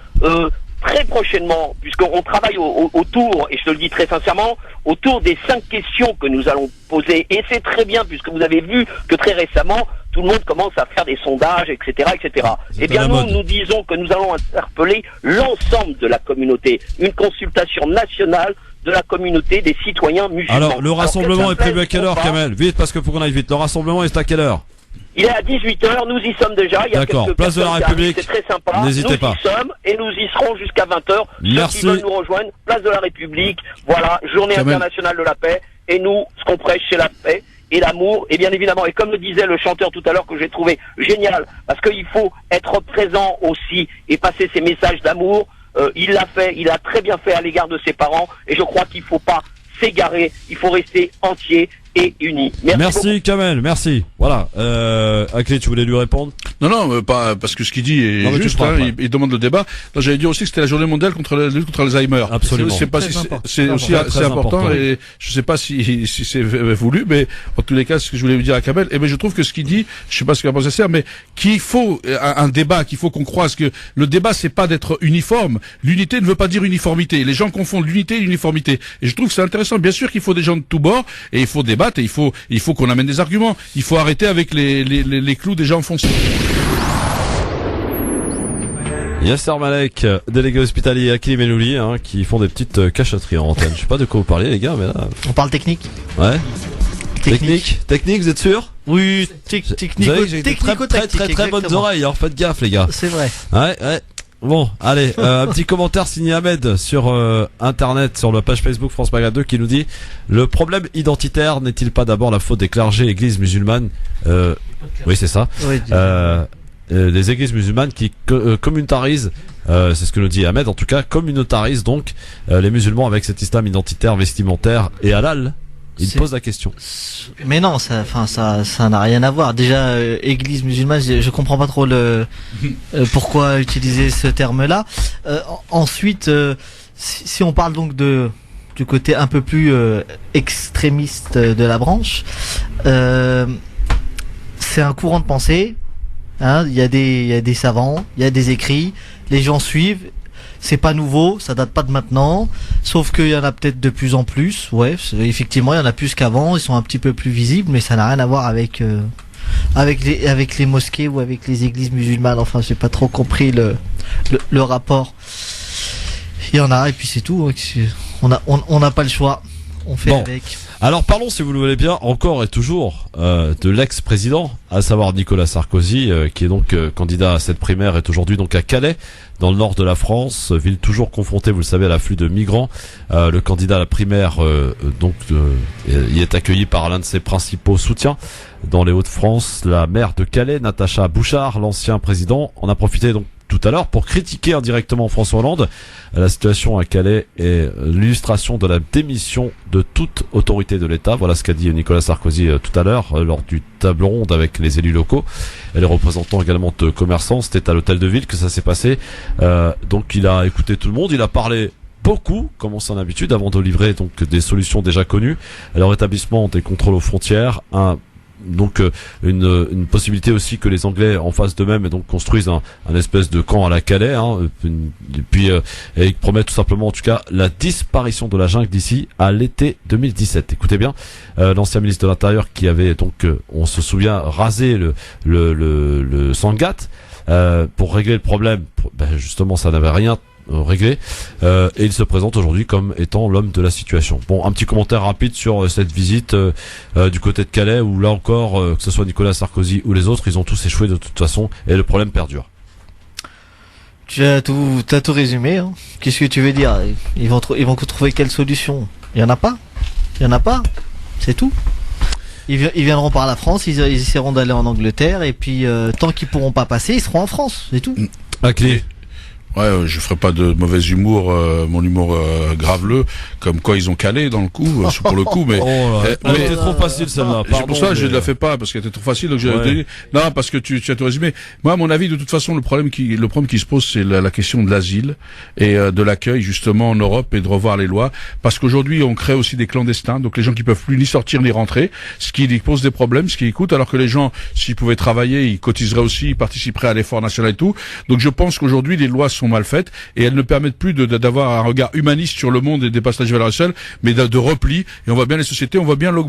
très prochainement, puisqu'on travaille autour, et je te le dis très sincèrement, autour des 5 questions que nous allons poser. Et c'est très bien, puisque vous avez vu que très récemment, tout le monde commence à faire des sondages, etc., etc. Eh bien, nous disons que nous allons interpeller l'ensemble de la communauté. Une consultation nationale de la communauté des citoyens musulmans. Alors, le rassemblement est prévu à quelle heure, Kamel? Vite, parce qu'il faut qu'on aille vite. Le rassemblement est à quelle heure? Il est à 18h, nous y sommes déjà. Il y a quelques place de la République. C'est très sympa. N'hésitez pas. Nous y sommes et nous y serons jusqu'à 20h. Merci. Ceux qui veulent nous rejoindre, place de la République. Voilà, journée internationale de la paix. Et nous, ce qu'on prêche, c'est la paix et l'amour. Et bien évidemment, et comme le disait le chanteur tout à l'heure que j'ai trouvé génial, parce qu'il faut être présent aussi et passer ces messages d'amour. Il l'a fait, il a très bien fait à l'égard de ses parents. Et je crois qu'il faut pas s'égarer. Il faut rester entier et unis. Merci Kamel, merci. Voilà. Akli, tu voulais lui répondre? Non, pas parce que ce qu'il dit est juste. Il demande le débat. Non, j'allais dire aussi que c'était la journée mondiale contre l'Alzheimer. Absolument. C'est aussi assez important et je sais pas si c'est voulu, mais en tous les cas, ce que je voulais vous dire à Kamel, mais je trouve que ce qu'il dit, je sais pas ce qu'il va penser ça, mais qu'il faut un débat, qu'il faut qu'on croise que le débat c'est pas d'être uniforme. L'unité ne veut pas dire uniformité. Les gens confondent l'unité et l'uniformité. Et je trouve que c'est intéressant. Bien sûr qu'il faut des gens de tous bords et il faut débattre et il faut qu'on amène des arguments. Il faut arrêter avec les clous déjà enfoncés. Yasser Malek, délégué hospitalier à Hakim et Louli, qui font des petites cachotteries en antenne. Je sais pas de quoi vous parlez les gars, mais là... On parle technique. Ouais. Technique, vous êtes sûr? Oui, technique. Très bonnes oreilles, alors faites gaffe les gars. C'est vrai. Ouais. Bon, allez, un petit commentaire signé Ahmed sur internet, sur la page Facebook France Maghreb 2 qui nous dit: le problème identitaire n'est-il pas d'abord la faute des clergés églises musulmanes? Oui, c'est ça. Oui, les églises musulmanes qui communautarisent, c'est ce que nous dit Ahmed, en tout cas communautarisent donc les musulmans avec cet islam identitaire, vestimentaire et halal. Il pose la question. Mais non, ça n'a rien à voir. Déjà, église musulmane, je comprends pas trop pourquoi utiliser ce terme-là. Ensuite, si on parle donc du côté un peu plus extrémiste de la branche, c'est un courant de pensée. Il y a des savants, il y a des écrits, les gens suivent. C'est pas nouveau, ça date pas de maintenant, sauf qu'il y en a peut-être de plus en plus. Ouais, effectivement, il y en a plus qu'avant, ils sont un petit peu plus visibles, mais ça n'a rien à voir avec les mosquées ou avec les églises musulmanes. Enfin, j'ai pas trop compris le rapport. Il y en a et puis c'est tout. On n'a pas le choix. On fait avec. Alors parlons, si vous le voulez bien, encore et toujours de l'ex-président, à savoir Nicolas Sarkozy, qui est donc candidat à cette primaire, est aujourd'hui donc à Calais, dans le nord de la France, ville toujours confrontée, vous le savez, à l'afflux de migrants. Le candidat à la primaire y est accueilli par l'un de ses principaux soutiens dans les Hauts-de-France, la maire de Calais, Natacha Bouchard, l'ancien président, en a profité donc tout à l'heure pour critiquer indirectement François Hollande. La situation à Calais est l'illustration de la démission de toute autorité de l'État. Voilà ce qu'a dit Nicolas Sarkozy tout à l'heure lors du table ronde avec les élus locaux et les représentants également de commerçants. C'était à l'hôtel de ville que ça s'est passé. Donc il a écouté tout le monde, il a parlé beaucoup, comme on s'en habitude, avant de livrer donc des solutions déjà connues. Alors établissement des contrôles aux frontières, donc une possibilité aussi que les Anglais en fassent d'eux-mêmes et donc construisent un espèce de camp à la Calais, et puis ils promettent tout simplement en tout cas la disparition de la jungle d'ici à l'été 2017. Écoutez bien, l'ancien ministre de l'Intérieur qui avait donc on se souvient rasé le Sangat pour régler le problème, justement ça n'avait rien réglé, et il se présente aujourd'hui comme étant l'homme de la situation. Bon, un petit commentaire rapide sur cette visite du côté de Calais, où là encore, que ce soit Nicolas Sarkozy ou les autres, ils ont tous échoué de toute façon, et le problème perdure. Tu as tout résumé, hein. Qu'est-ce que tu veux dire? Ils vont trouver quelle solution? Il y en a pas. C'est tout. Ils viendront par la France, ils essaieront d'aller en Angleterre, et puis tant qu'ils pourront pas passer, ils seront en France, c'est tout. À clé. Ouais, je ferai pas de mauvais humour, mon humour graveleux, comme quoi ils ont calé dans le coup, pour le coup, mais c'était trop facile celle-là. C'est pour ça que je ne la fais pas, parce qu'elle était trop facile, donc non, parce que tu as tout résumé. Moi, à mon avis, de toute façon, le problème qui se pose, c'est la question de l'asile et de l'accueil, justement, en Europe, et de revoir les lois, parce qu'aujourd'hui, on crée aussi des clandestins, donc les gens qui peuvent plus ni sortir ni rentrer, ce qui pose des problèmes, ce qui coûte, alors que les gens, s'ils pouvaient travailler, ils cotiseraient aussi, ils participeraient à l'effort national et tout. Donc je pense qu'aujourd'hui, les lois sont mal faites et elles ne permettent plus d'avoir un regard humaniste sur le monde et des passages vers la seule, mais de repli. Et on voit bien les sociétés, on voit bien la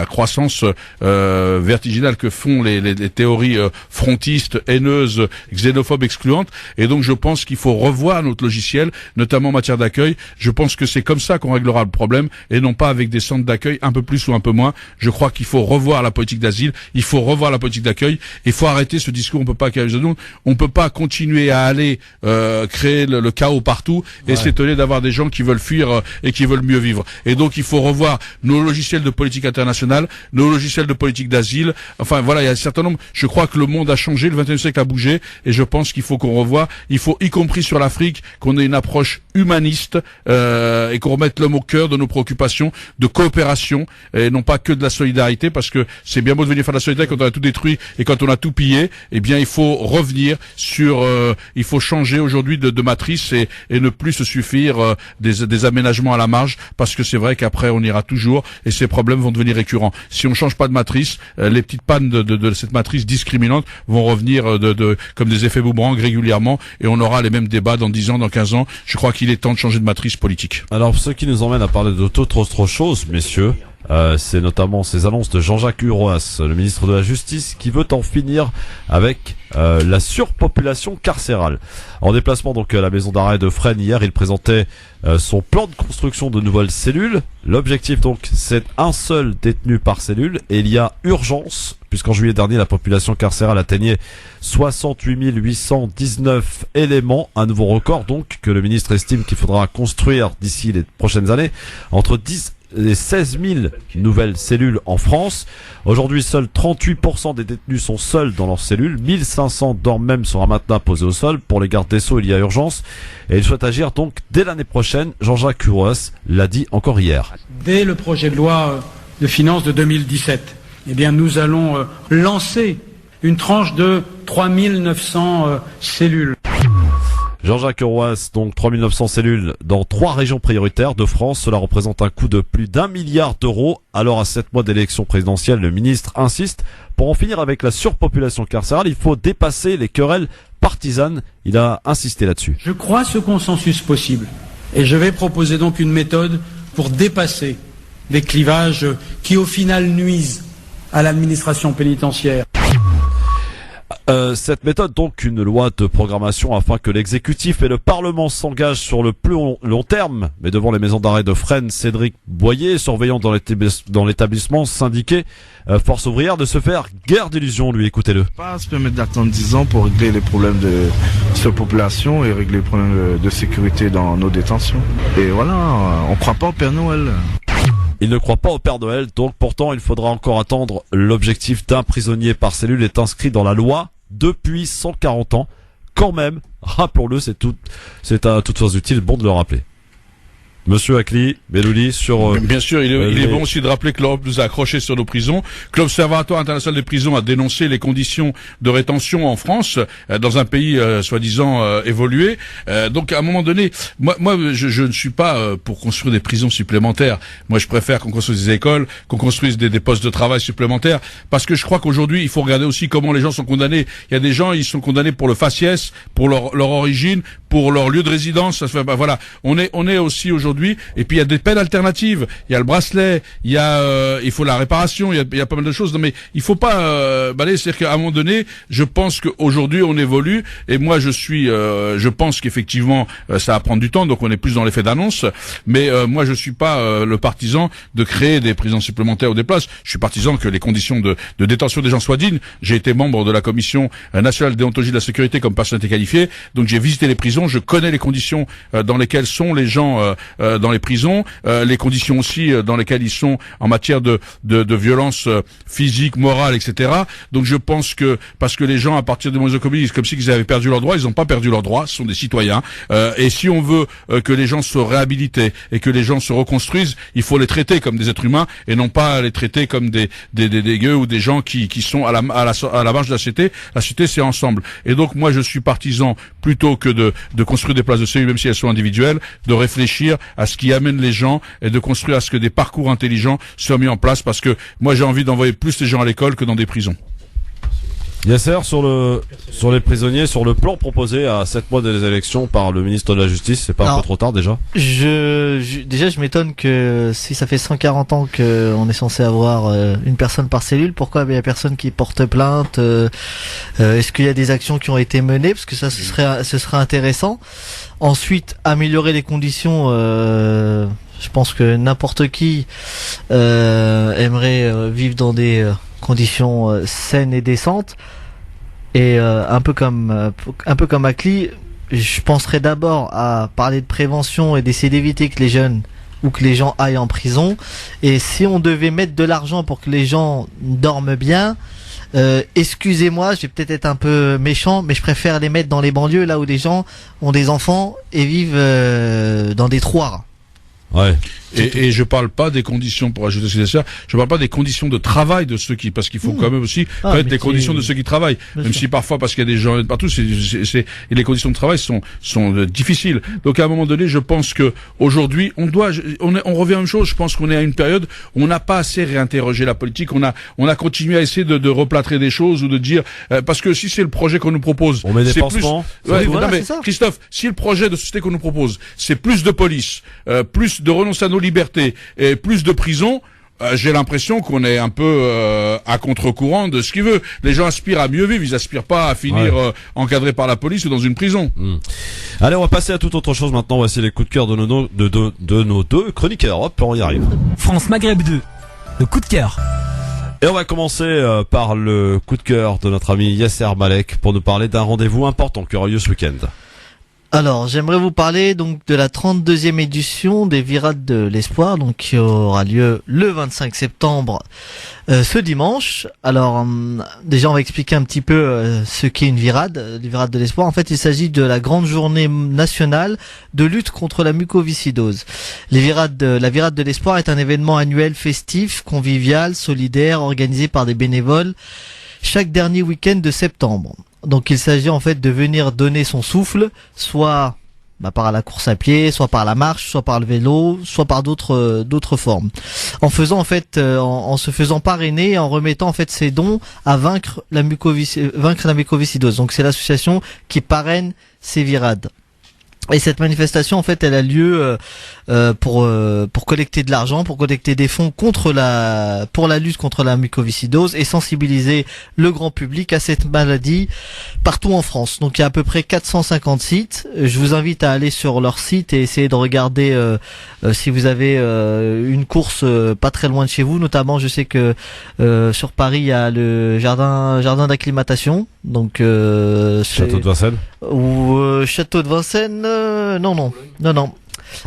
croissance vertiginale que font les théories frontistes, haineuses, xénophobes, excluantes. Et donc je pense qu'il faut revoir notre logiciel, notamment en matière d'accueil. Je pense que c'est comme ça qu'on réglera le problème et non pas avec des centres d'accueil un peu plus ou un peu moins. Je crois qu'il faut revoir la politique d'asile, il faut revoir la politique d'accueil, il faut arrêter ce discours discours, on peut pas continuer à aller créer le chaos partout et s'étonner d'avoir des gens qui veulent fuir et qui veulent mieux vivre. Et donc il faut revoir nos logiciels de politique internationale, nos logiciels de politique d'asile. Enfin voilà, il y a un certain nombre. Je crois que le monde a changé, le XXIe siècle a bougé, et je pense qu'il faut qu'on revoie. Il faut, y compris sur l'Afrique, qu'on ait une approche humaniste et qu'on remette l'homme au cœur de nos préoccupations, de coopération et non pas que de la solidarité, parce que c'est bien beau de venir faire de la solidarité quand on a tout détruit et quand on a tout pillé. Eh bien, il faut revenir sur, il faut changer aujourd'hui de matrice et ne plus se suffire des aménagements à la marge, parce que c'est vrai qu'après on ira toujours et ces problèmes vont devenir récurrents. Si on change pas de matrice, les petites pannes de cette matrice discriminante vont revenir comme des effets boomerang régulièrement, et on aura les mêmes débats dans 10 ans, dans 15 ans. Je crois qu'il est temps de changer de matrice politique. Alors, ce qui nous emmène à parler d'autre chose, messieurs, c'est notamment ces annonces de Jean-Jacques Urvoas, le ministre de la Justice, qui veut en finir avec la surpopulation carcérale. En déplacement donc à la maison d'arrêt de Fresnes hier, il présentait son plan de construction de nouvelles cellules. L'objectif donc, c'est un seul détenu par cellule, et il y a urgence, puisqu'en juillet dernier, la population carcérale atteignait 68 819 éléments, un nouveau record donc, que le ministre estime qu'il faudra construire d'ici les prochaines années, entre 10 et 16 000 nouvelles cellules en France. Aujourd'hui, seuls 38% des détenus sont seuls dans leurs cellules. 1500 dorment même sur un matelas posé au sol. Pour les gardes des Sceaux, il y a urgence. Et il souhaite agir donc dès l'année prochaine. Jean-Jacques Urvoas l'a dit encore hier. Dès le projet de loi de finances de 2017, eh bien, nous allons lancer une tranche de 3900 cellules. Jean-Jacques Urvoas, donc 3900 cellules dans 3 régions prioritaires de France. Cela représente un coût de plus d'1 milliard d'euros. Alors à 7 mois d'élection présidentielle, le ministre insiste. Pour en finir avec la surpopulation carcérale, il faut dépasser les querelles partisanes. Il a insisté là-dessus. Je crois ce consensus possible. Et je vais proposer donc une méthode pour dépasser les clivages qui au final nuisent à l'administration pénitentiaire. Cette méthode, donc une loi de programmation afin que l'exécutif et le Parlement s'engagent sur le plus long terme. Mais devant les maisons d'arrêt de Fresnes, Cédric Boyer, surveillant dans l'établissement syndiqué Force ouvrière, de se faire guère d'illusions, lui, écoutez-le. Pas se permettre d'attendre 10 ans pour régler les problèmes de surpopulation et régler les problèmes de sécurité dans nos détentions. Et voilà, on croit pas au Père Noël. Il ne croit pas au Père Noël, donc pourtant il faudra encore attendre. L'objectif d'un prisonnier par cellule est inscrit dans la loi depuis 140 ans. Quand même, rappelons-le, c'est à toute chose utile, bon de le rappeler. Monsieur Akli, Bellouli, sur... Bien sûr, il est bon aussi de rappeler que l'Europe nous a accrochés sur nos prisons, que l'Observatoire international des prisons a dénoncé les conditions de rétention en France, dans un pays soi-disant évolué. Donc à un moment donné, moi je ne suis pas pour construire des prisons supplémentaires. Moi je préfère qu'on construise des écoles, qu'on construise des postes de travail supplémentaires, parce que je crois qu'aujourd'hui il faut regarder aussi comment les gens sont condamnés. Il y a des gens, ils sont condamnés pour le faciès, pour leur origine, pour leur lieu de résidence. Voilà, on est aussi aujourd'hui. Et puis il y a des peines alternatives. Il y a le bracelet, il y a il faut la réparation, il y a pas mal de choses. Non mais il faut pas c'est-à-dire qu'à un moment donné, je pense qu'aujourd'hui on évolue. Et moi je pense qu'effectivement ça va prendre du temps. Donc on est plus dans l'effet d'annonce. Mais moi je suis pas le partisan de créer des prisons supplémentaires ou des places. Je suis partisan que les conditions de détention des gens soient dignes. J'ai été membre de la commission nationale de déontologie de la sécurité comme personnalité qualifiée. Donc j'ai visité les prisons, je connais les conditions dans lesquelles sont les gens dans les prisons, les conditions aussi dans lesquelles ils sont en matière de violence physique, morale, etc. Donc je pense que parce que les gens à partir du moment où ils communisent comme si ils avaient perdu leurs droits, ils n'ont pas perdu leurs droits, ce sont des citoyens. Et si on veut que les gens se réhabilitent et que les gens se reconstruisent, il faut les traiter comme des êtres humains et non pas les traiter comme des gueux ou des gens qui sont à la marge de la société. La société c'est ensemble. Et donc moi je suis partisan plutôt que de construire des places de cellules même si elles sont individuelles, de réfléchir à ce qui amène les gens et de construire à ce que des parcours intelligents soient mis en place, parce que moi j'ai envie d'envoyer plus les gens à l'école que dans des prisons. Yasser, sur les prisonniers, sur le plan proposé à 7 mois des élections par le ministre de la Justice, c'est pas un peu trop tard déjà? Déjà je m'étonne que si ça fait 140 ans qu'on est censé avoir une personne par cellule, pourquoi il y a personne qui porte plainte? Est-ce qu'il y a des actions qui ont été menées? Parce que ça ce serait intéressant. Ensuite, améliorer les conditions, je pense que n'importe qui aimerait vivre dans des conditions saines et décentes. Et un peu comme Akli, je penserais d'abord à parler de prévention et d'essayer d'éviter que les jeunes ou que les gens aillent en prison. Et si on devait mettre de l'argent pour que les gens dorment bien, excusez-moi, je vais peut-être être un peu méchant, mais je préfère les mettre dans les banlieues, là où les gens ont des enfants et vivent dans des trottoirs. Ouais. Et je parle pas des conditions, pour ajouter ce que c'est, je parle pas des conditions de travail de ceux qui, parce qu'il faut quand même aussi connaître les conditions de ceux qui travaillent. Même si parfois, parce qu'il y a des gens partout, et les conditions de travail sont difficiles. Donc à un moment donné, je pense que aujourd'hui, on revient à la même chose. Je pense qu'on est à une période où on n'a pas assez réinterrogé la politique. On a continué à essayer de replâtrer des choses ou de dire, parce que si c'est le projet qu'on nous propose, on met des c'est pansements. plus, non, mais Christophe, si le projet de société qu'on nous propose, c'est plus de police, plus de renoncer à nos libertés et plus de prison, j'ai l'impression qu'on est un peu à contre-courant de ce qu'il veut. Les gens aspirent à mieux vivre, ils aspirent pas à finir encadrés par la police ou dans une prison. Allez, on va passer à toute autre chose maintenant. Voici les coups de cœur de nos deux chroniqueurs. Hop, on y arrive. France Maghreb 2, le coup de cœur. Et on va commencer par le coup de cœur de notre ami Yasser Malek pour nous parler d'un rendez-vous important qui aura lieu ce week-end. Alors, j'aimerais vous parler donc de la 32e édition des Virades de l'Espoir, donc qui aura lieu le 25 septembre, ce dimanche. Alors, déjà, on va expliquer un petit peu ce qu'est une virade, les Virades de l'Espoir. En fait, il s'agit de la grande journée nationale de lutte contre la mucoviscidose. La Virade de l'Espoir est un événement annuel festif, convivial, solidaire, organisé par des bénévoles chaque dernier week-end de septembre. Donc il s'agit en fait de venir donner son souffle, soit par la course à pied, soit par la marche, soit par le vélo, soit par d'autres formes. En faisant en fait, en se faisant parrainer, en remettant en fait ses dons à vaincre la mucoviscidose. Donc c'est l'association qui parraine ces virades. Et cette manifestation, en fait, elle a lieu pour collecter de l'argent, pour collecter des fonds pour la lutte contre la mucoviscidose et sensibiliser le grand public à cette maladie partout en France. Donc il y a à peu près 450 sites. Je vous invite à aller sur leur site et essayer de regarder si vous avez une course pas très loin de chez vous. Notamment, je sais que sur Paris, il y a le jardin d'acclimatation. Donc Château de Vincennes ou Château de Vincennes, non.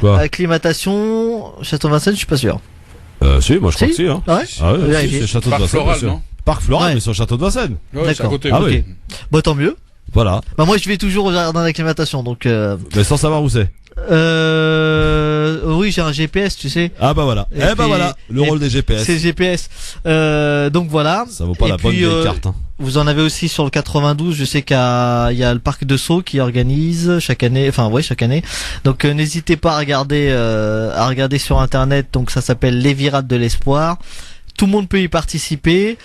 Quoi? Acclimatation, Château de Vincennes, je suis pas sûr. Si, moi je crois que si. Hein. Ah ouais, c'est Château de Vincennes. Floral, non? Parc Floral, mais sur Château de Vincennes. Ouais, c'est à côté. Ah oui. Bon, tant mieux. Voilà. Moi, je vais toujours au jardin d'acclimatation, donc. Mais sans savoir où c'est. Oui, j'ai un GPS, tu sais. Ah bah voilà. Voilà, le rôle des GPS. C'est le GPS. Donc voilà. Ça vaut pas la bonne vieille carte. Hein. Vous en avez aussi sur le 92. Je sais qu'il y a le parc de Sceaux qui organise chaque année. Donc n'hésitez pas à regarder sur internet. Donc ça s'appelle les Virades de l'Espoir. Tout le monde peut y participer,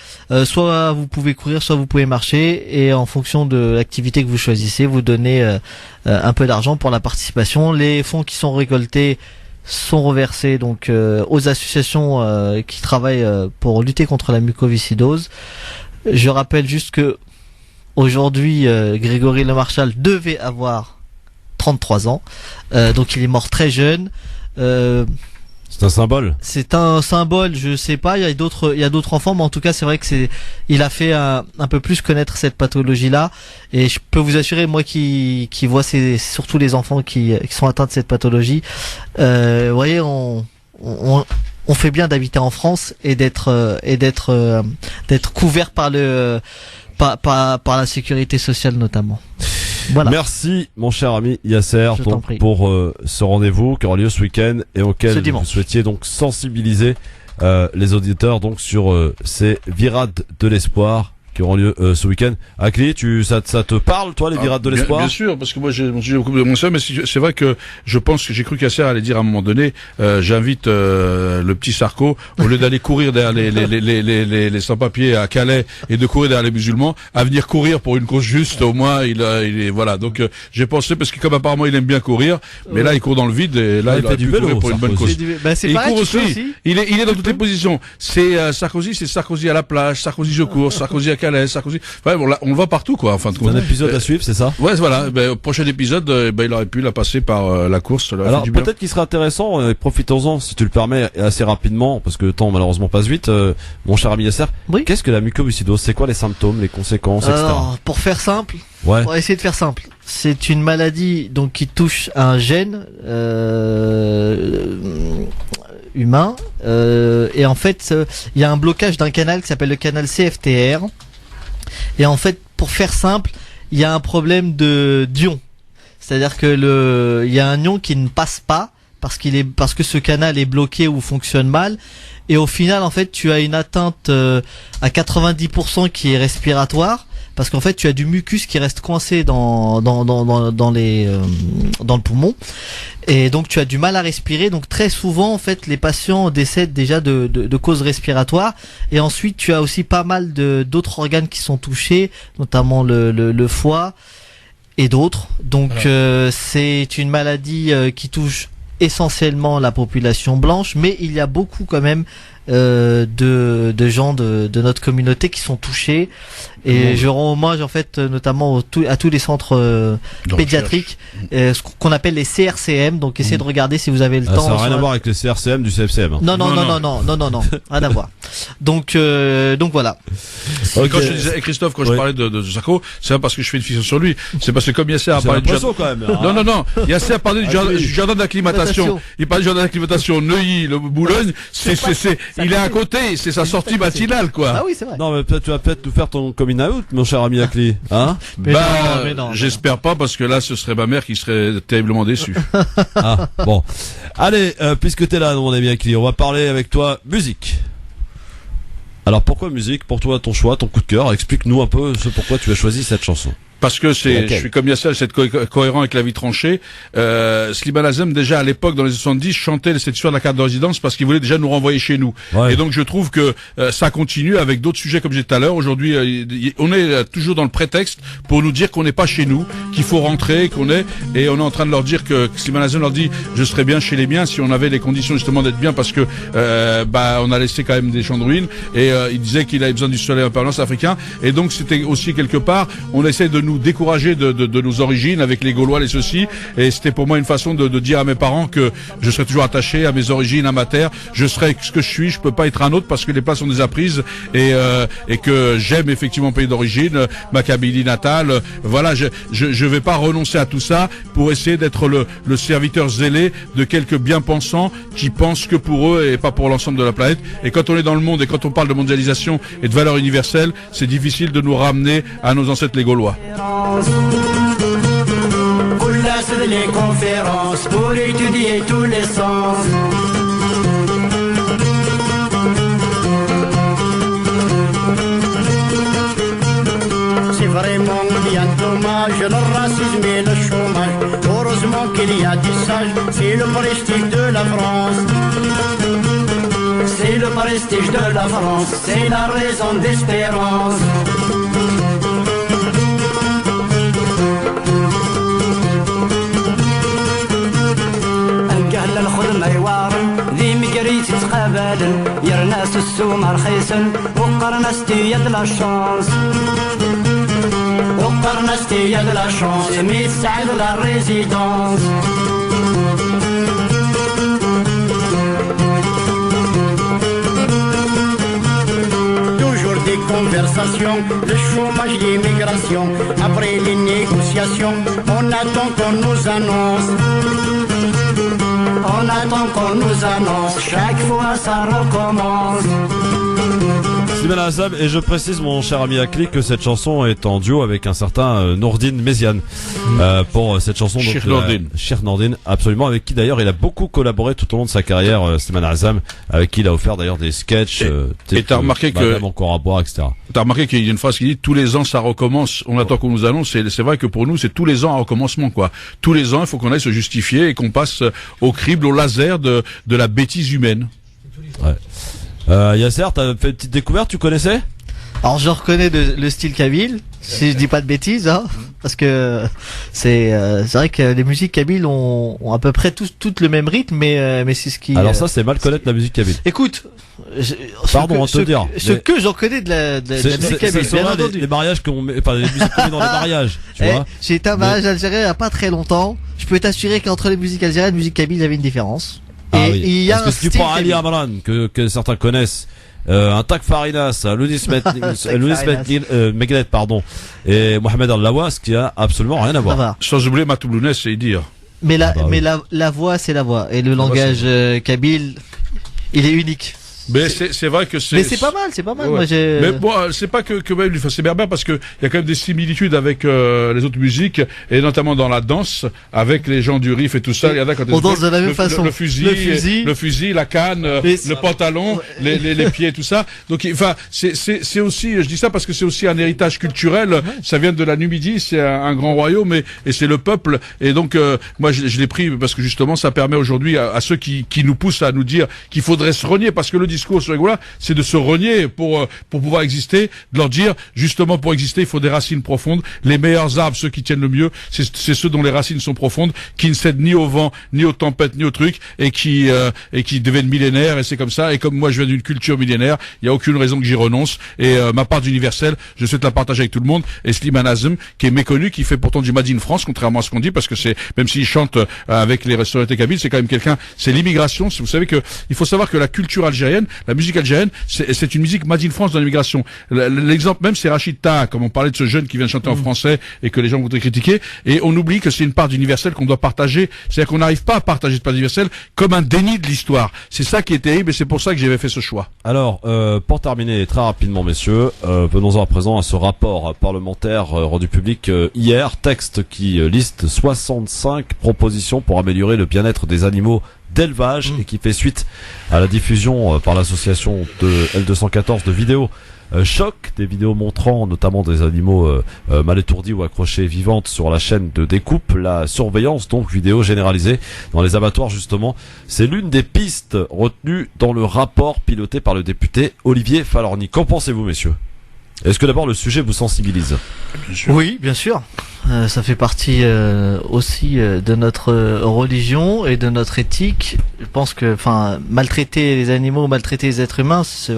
soit vous pouvez courir, soit vous pouvez marcher, et en fonction de l'activité que vous choisissez, vous donnez un peu d'argent pour la participation. Les fonds qui sont récoltés sont reversés donc aux associations qui travaillent pour lutter contre la mucoviscidose. Je rappelle juste que aujourd'hui, Grégory Lemarchal devait avoir 33 ans, donc il est mort très jeune. C'est un symbole. C'est un symbole, je sais pas, il y a d'autres enfants, mais en tout cas, c'est vrai que il a fait un peu plus connaître cette pathologie-là, et je peux vous assurer, moi qui vois surtout les enfants qui sont atteints de cette pathologie, vous voyez, on fait bien d'habiter en France et d'être couvert par la sécurité sociale notamment. Voilà. Merci mon cher ami Yasser pour ce rendez-vous qui aura lieu ce week-end et auquel vous souhaitiez donc sensibiliser les auditeurs donc sur ces Virades de l'Espoir qui auront lieu ce week-end. Akli, ça te parle, toi, les Virades de l'Espoir? Bien sûr, parce que moi, j'ai beaucoup de mon soeur, mais c'est vrai que je pense que j'ai cru qu'Yasser allait dire à un moment donné, j'invite le petit Sarko, au lieu d'aller courir derrière les sans-papiers à Calais et de courir derrière les musulmans, à venir courir pour une cause juste. Au moins, il est voilà. Donc, j'ai pensé, parce que comme apparemment il aime bien courir, mais là, il court dans le vide, et là, il a pu courir pour une bonne cause. C'est pareil, il court aussi. Il est dans toutes les positions. C'est Sarkozy à la plage, Sarkozy je cours, Sarkozy à Calais. Sénégalais, Sarkozy. Ouais, on le voit partout, quoi, en fin de compte. Un épisode à suivre, c'est ça? Ouais, voilà. Au prochain épisode, il aurait pu la passer par la course. Alors, peut-être qu'il serait intéressant, profitons-en, si tu le permets, assez rapidement, parce que le temps malheureusement passe vite, mon cher ami Yasser. Oui. Qu'est-ce que la mucoviscidose? C'est quoi les symptômes, les conséquences, etc.? Alors, pour faire simple, ouais. On va essayer de faire simple. C'est une maladie donc qui touche un gène humain et en fait il y a un blocage d'un canal qui s'appelle le canal CFTR et en fait pour faire simple il y a un problème d'ion, c'est-à-dire que il y a un ion qui ne passe pas parce que ce canal est bloqué ou fonctionne mal et au final en fait tu as une atteinte à 90% qui est respiratoire. Parce qu'en fait, tu as du mucus qui reste coincé dans le poumon, et donc tu as du mal à respirer. Donc très souvent, en fait, les patients décèdent déjà de causes respiratoires. Et ensuite, tu as aussi pas mal d'autres organes qui sont touchés, notamment le foie et d'autres. Donc c'est une maladie qui touche essentiellement la population blanche, mais il y a beaucoup quand même de gens de notre communauté qui sont touchés et je rends hommage en fait notamment à tous les centres pédiatriques, ce qu'on appelle les CRCM. Donc essayez de regarder si vous avez le temps. Ça n'a rien à voir avec les CRCM du CFCM. Hein. Non, rien à voir. Donc voilà. Okay. Quand je disais Christophe, quand je parlais de Sarko, c'est pas parce que je fais une fiction sur lui, c'est parce que comme Yasser a parlé quand même. Hein. Non, Yasser a parlé du jardin d'acclimatation. Il parle du jardin d'acclimatation Neuilly, le Boulogne, il est à côté, c'est sa sortie matinale, quoi. Ah oui, c'est vrai. Non, mais tu vas peut-être nous faire ton coming out, mon cher ami Akli, hein? J'espère pas, parce que là, ce serait ma mère qui serait terriblement déçue. Ah, bon. Allez, puisque t'es là, mon ami Akli, on va parler avec toi musique. Alors, pourquoi musique? Pour toi, ton choix, ton coup de cœur, explique-nous un peu pourquoi tu as choisi cette chanson. Parce que je suis comme Yasser, c'est cohérent avec La Vie tranchée. Slimane Azem, déjà à l'époque, dans les 70, chantait cette histoire de la carte de résidence parce qu'il voulait déjà nous renvoyer chez nous. Ouais. Et donc je trouve que ça continue avec d'autres sujets comme j'ai dit tout à l'heure. Aujourd'hui, on est toujours dans le prétexte pour nous dire qu'on n'est pas chez nous, qu'il faut rentrer, et on est en train de leur dire que Slimane Azem leur dit je serais bien chez les miens si on avait les conditions justement d'être bien parce que on a laissé quand même des champs de ruines et il disait qu'il avait besoin du soleil en permanence africain. Et donc c'était aussi quelque part, on essaie de nous décourager de nos origines avec les Gaulois, les ceci, et c'était pour moi une façon de dire à mes parents que je serais toujours attaché à mes origines, à ma terre, je serai ce que je suis, je peux pas être un autre parce que les places sont déjà prises et que j'aime effectivement mon pays d'origine, ma Kabylie natale, voilà, je vais pas renoncer à tout ça pour essayer d'être le serviteur zélé de quelques bien-pensants qui pensent que pour eux et pas pour l'ensemble de la planète. Et quand on est dans le monde et quand on parle de mondialisation et de valeurs universelles, c'est difficile de nous ramener à nos ancêtres les Gaulois. Les conférences pour étudier tous les sens. C'est vraiment bien dommage, le racisme et le chômage. Heureusement qu'il y a du sage, c'est le prestige de la France. C'est le prestige de la France, c'est la raison d'espérance. الخدمة يوارن ذي مقريت تقابلن يرناس السوم رخيصن وقرناس تياد لا شانس وقرناس تياد لا شانس مي تسعد لا ريزيدونس Toujours des conversations, le chômage, l'immigration. Après les négociations, on attend qu'on nous annonce. On attend qu'on nous annonce, chaque fois ça recommence. Slimane Azem, et je précise mon cher ami Akli que cette chanson est en duo avec un certain Nourdine Méziane pour cette chanson. Cheikh Nourdine, absolument, avec qui d'ailleurs il a beaucoup collaboré tout au long de sa carrière, Slimane Azem, avec qui il a offert d'ailleurs des sketchs. Et t'as remarqué que encore à boire, etc. T'as remarqué qu'il y a une phrase qui dit tous les ans ça recommence. On attend qu'on nous annonce. C'est vrai que pour nous c'est tous les ans un recommencement, quoi. Tous les ans il faut qu'on aille se justifier et qu'on passe au crible, au laser de la bêtise humaine. Ouais. Yasser, t'as fait une petite découverte, tu connaissais? Alors je reconnais le style kabyle, Si je dis pas de bêtises, hein, parce que c'est vrai que les musiques kabyles ont à peu près toutes le même rythme, mais c'est ce qui. Alors ça, c'est mal connaître la musique kabyle. Écoute, pardon, te dire. Ce que j'en connais de la musique kabyle, bien entendu. Les mariages les musiques qu'on met dans les mariages, tu vois. J'ai été à un mariage algérien il y a pas très longtemps. Je peux t'assurer qu'entre les musiques algériennes et la musique kabyle, il y avait une différence. Ah oui. Il y a parce que si tu prends Ali Amran, que certains connaissent, un Tak Farinas, Lounis Meglet, pardon, et Mohamed Al-Lawa, ce qui a absolument rien à voir. Sans oublier Matoulounes, c'est dire. Mais la voix, c'est la voix. Et le langage kabyle, il est unique. Mais c'est vrai que c'est. Mais c'est pas mal, c'est pas mal. Ouais. Moi, mais bon, c'est pas que c'est berbère parce que il y a quand même des similitudes avec les autres musiques et notamment dans la danse avec les gens du Rif et tout ça. Il y en a quand on danse de la même façon. Le fusil, la canne, le pantalon, les pieds, tout ça. Donc, enfin, c'est aussi, je dis ça parce que c'est aussi un héritage culturel. Ça vient de la Numidie, c'est un grand royaume et c'est le peuple. Et donc, moi, je l'ai pris parce que justement, ça permet aujourd'hui à ceux qui nous poussent à nous dire qu'il faudrait se renier parce que le discours sur les Gaulois, c'est de se renier pour pouvoir exister, de leur dire justement pour exister il faut des racines profondes. Les meilleurs arbres, ceux qui tiennent le mieux, c'est ceux dont les racines sont profondes, qui ne cèdent ni au vent, ni aux tempêtes, ni aux trucs, et qui deviennent millénaires. Et c'est comme ça. Et comme moi je viens d'une culture millénaire, il n'y a aucune raison que j'y renonce. Et ma part d'universel, je souhaite la partager avec tout le monde. Et Slimane Azem, qui est méconnu, qui fait pourtant du Made in France, contrairement à ce qu'on dit, parce que c'est même s'il chante avec les sonorités kabyles, c'est quand même quelqu'un. C'est l'immigration. Vous savez que il faut savoir que la culture algérienne, la musique algérienne, c'est une musique made in France dans l'immigration. L'exemple même, c'est Rachid Taha, comme on parlait de ce jeune qui vient de chanter en français et que les gens voudraient critiquer. Et on oublie que c'est une part d'universel qu'on doit partager. C'est-à-dire qu'on n'arrive pas à partager cette part d'universel comme un déni de l'histoire. C'est ça qui est terrible et c'est pour ça que j'avais fait ce choix. Alors, pour terminer très rapidement, messieurs, venons-en à présent à ce rapport parlementaire rendu public hier, texte qui liste 65 propositions pour améliorer le bien-être des animaux d'élevage et qui fait suite à la diffusion par l'association de L214 de vidéos choc, des vidéos montrant notamment des animaux mal étourdis ou accrochés vivantes sur la chaîne de découpe, la surveillance donc vidéo généralisée dans les abattoirs justement. C'est l'une des pistes retenues dans le rapport piloté par le député Olivier Falorni. Qu'en pensez-vous, messieurs ? Est-ce que d'abord le sujet vous sensibilise ? Bien sûr. Oui, bien sûr. Ça fait partie aussi de notre religion et de notre éthique. Je pense que, maltraiter les animaux, maltraiter les êtres humains, c'est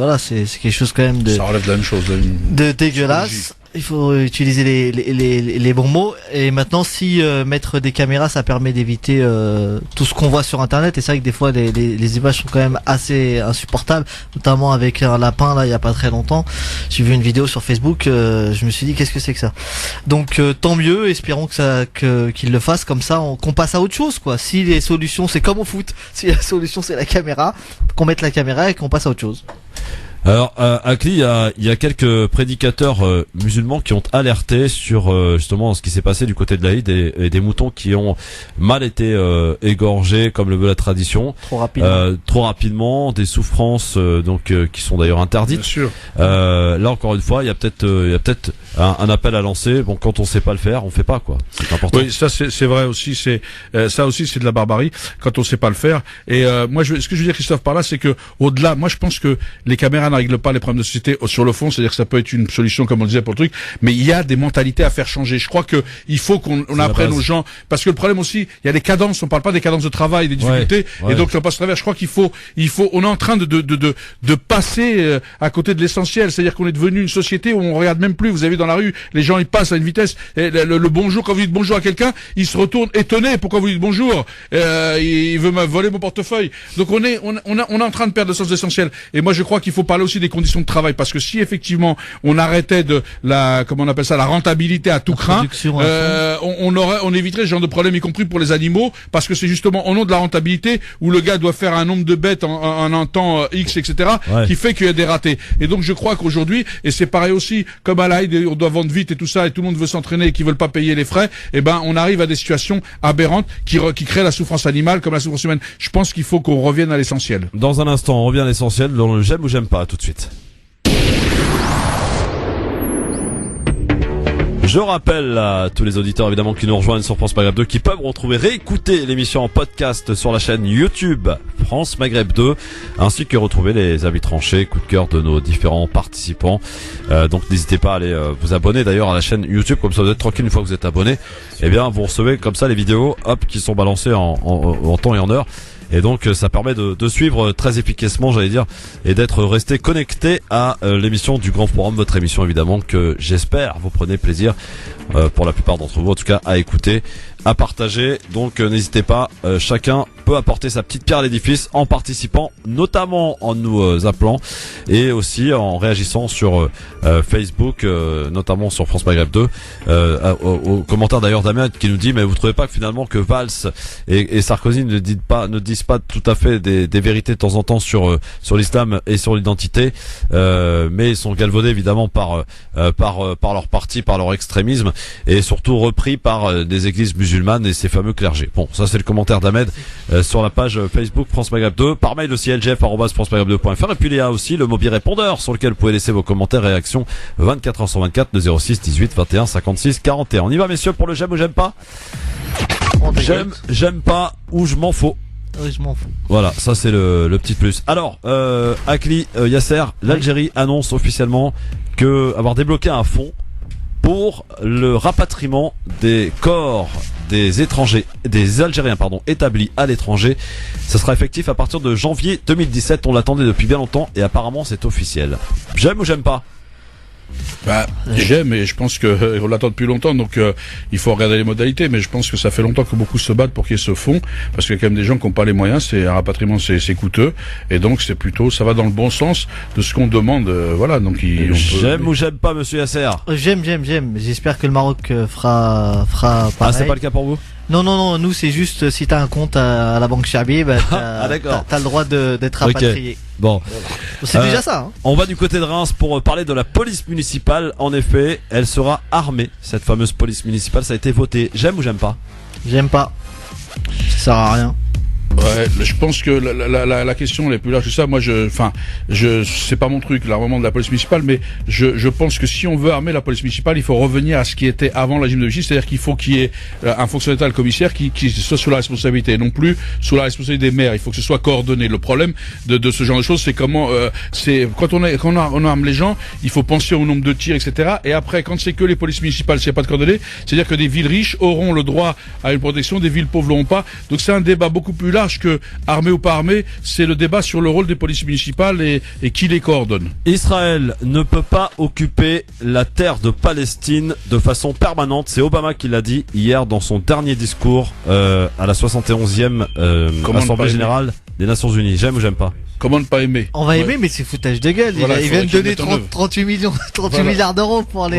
quelque chose quand même de. Ça relève de la même chose. De dégueulasse. Il faut utiliser les bons mots. Et maintenant, si mettre des caméras, ça permet d'éviter tout ce qu'on voit sur Internet. Et c'est vrai que des fois, les images sont quand même assez insupportables, notamment avec un lapin là, il y a pas très longtemps. J'ai vu une vidéo sur Facebook. Je me suis dit, qu'est-ce que c'est que ça ? Donc tant mieux. Espérons qu'il le fasse comme ça, qu'on passe à autre chose, quoi. Si les solutions, c'est comme au foot. Si la solution c'est la caméra, qu'on mette la caméra et qu'on passe à autre chose. Alors, à Cli, il y a quelques prédicateurs musulmans qui ont alerté sur justement ce qui s'est passé du côté de l'Aïd et des moutons qui ont mal été égorgés comme le veut la tradition. Trop rapidement, des souffrances qui sont d'ailleurs interdites. Bien sûr. Là encore une fois, il y a peut-être un appel à lancer. Bon, quand on sait pas le faire, on fait pas, quoi. C'est important. Oui, ça c'est vrai aussi. Ça aussi c'est de la barbarie quand on sait pas le faire. Et moi, ce que je veux dire, Christophe, par là, c'est que au-delà, moi je pense que les caméras ne règlent pas les problèmes de société sur le fond, c'est-à-dire que ça peut être une solution comme on le disait pour le truc, mais il y a des mentalités à faire changer. Je crois que il faut qu'on apprenne aux gens, parce que le problème aussi, il y a des cadences, on parle pas des cadences de travail, des difficultés, et donc on passe à travers. Je crois qu'il faut, on est en train de passer à côté de l'essentiel, c'est-à-dire qu'on est devenu une société où on regarde même plus. Vous avez vu dans la rue, les gens ils passent à une vitesse, et le bonjour, quand vous dites bonjour à quelqu'un, il se retourne étonné. Pourquoi vous dites bonjour? Il veut me voler mon portefeuille. Donc on est en train de perdre le sens de l'essentiel. Et moi je crois qu'il faut parler aussi des conditions de travail, parce que si effectivement on arrêtait de la rentabilité à tout craint, on éviterait ce genre de problème, y compris pour les animaux, parce que c'est justement au nom de la rentabilité où le gars doit faire un nombre de bêtes en un temps X, etc., qui fait qu'il y a des ratés. Et donc je crois qu'aujourd'hui, et c'est pareil aussi, comme à l'Aïd, on doit vendre vite et tout ça, et tout le monde veut s'entraîner et qui veulent pas payer les frais, et ben on arrive à des situations aberrantes qui créent la souffrance animale comme la souffrance humaine. Je pense qu'il faut qu'on revienne à l'essentiel. Dans un instant, on revient à l'essentiel, dans le j'aime ou j'aime pas, tout de suite. Je rappelle à tous les auditeurs évidemment qui nous rejoignent sur France Maghreb 2 qui peuvent retrouver, réécouter l'émission en podcast sur la chaîne YouTube France Maghreb 2, ainsi que retrouver les avis tranchés, coup de cœur de nos différents participants. Donc n'hésitez pas à aller vous abonner d'ailleurs à la chaîne YouTube, comme ça vous êtes tranquille une fois que vous êtes abonné. Eh bien vous recevez comme ça les vidéos qui sont balancées en temps et en heure. Et donc ça permet de suivre très efficacement, j'allais dire, et d'être resté connecté à l'émission du Grand Forum, votre émission évidemment que j'espère vous prenez plaisir pour la plupart d'entre vous en tout cas à écouter, à partager. Donc n'hésitez pas, chacun peut apporter sa petite pierre à l'édifice en participant, notamment en nous appelant et aussi en réagissant sur Facebook, notamment sur France Maghreb 2, au commentaire d'ailleurs d'Amien qui nous dit mais vous trouvez pas que finalement que Valls et Sarkozy ne disent pas tout à fait des vérités de temps en temps sur l'islam et sur l'identité, mais ils sont galvaudés évidemment par leur parti, par leur extrémisme et surtout repris par des églises musulmanes et ces fameux clergés. Bon, ça c'est le commentaire d'Ahmed sur la page Facebook France Maghreb 2, par mail aussi lgf@francemaghreb2.fr, et puis il y a aussi le mobile répondeur sur lequel vous pouvez laisser vos commentaires et réactions 24h sur 24 de 06 18 21 56 41. On y va messieurs pour le j'aime ou j'aime pas. J'aime pas ou je m'en fous. Oui, je m'en fous. Voilà, ça c'est le petit plus. Alors, Akli, Yasser, l'Algérie annonce officiellement avoir débloqué un fonds pour le rapatriement des corps des étrangers, des Algériens établis à l'étranger. Ça sera effectif à partir de janvier 2017. On l'attendait depuis bien longtemps et apparemment c'est officiel. J'aime ou j'aime pas? J'aime, et je pense que on l'attend depuis longtemps, donc il faut regarder les modalités, mais je pense que ça fait longtemps que beaucoup se battent pour qu'il y ait ce fonds, parce qu'il y a quand même des gens qui n'ont pas les moyens, c'est un rapatriement, c'est coûteux, et donc c'est plutôt, ça va dans le bon sens de ce qu'on demande, voilà, donc j'aime ou j'aime pas, monsieur Yasser? J'aime, j'espère que le Maroc fera pareil. Ah, c'est pas le cas pour vous? Non, nous c'est juste si t'as un compte à la banque Chabi, t'as le droit d'être rapatrié. Okay. Bon, c'est déjà ça. Hein. On va du côté de Reims pour parler de la police municipale. En effet, elle sera armée, cette fameuse police municipale. Ça a été voté. J'aime ou j'aime pas? J'aime pas. Ça sert à rien. Ouais, je pense que la question elle est plus large que ça. Moi, c'est pas mon truc, l'armement de la police municipale, mais je pense que si on veut armer la police municipale, il faut revenir à ce qui était avant le régime de Vichy, c'est-à-dire qu'il faut qu'il y ait un fonctionnaire d'État, le commissaire, qui soit sous la responsabilité, et non plus sous la responsabilité des maires. Il faut que ce soit coordonné. Le problème de ce genre de choses, c'est comment, quand on arme les gens, il faut penser au nombre de tirs, etc. Et après, quand c'est que les polices municipales, s'il n'y a pas de coordonnées, c'est-à-dire que des villes riches auront le droit à une protection, des villes pauvres l'auront pas. Donc c'est un débat beaucoup plus large que armé ou pas armé, c'est le débat sur le rôle des polices municipales et qui les coordonne. Israël ne peut pas occuper la terre de Palestine de façon permanente. C'est Obama qui l'a dit hier dans son dernier discours à la 71e Assemblée Générale des Nations Unies. J'aime ou j'aime pas? Comment ne pas aimer? On va aimer, mais c'est foutage de gueule. Voilà, il vient de donner 38 milliards d'euros pour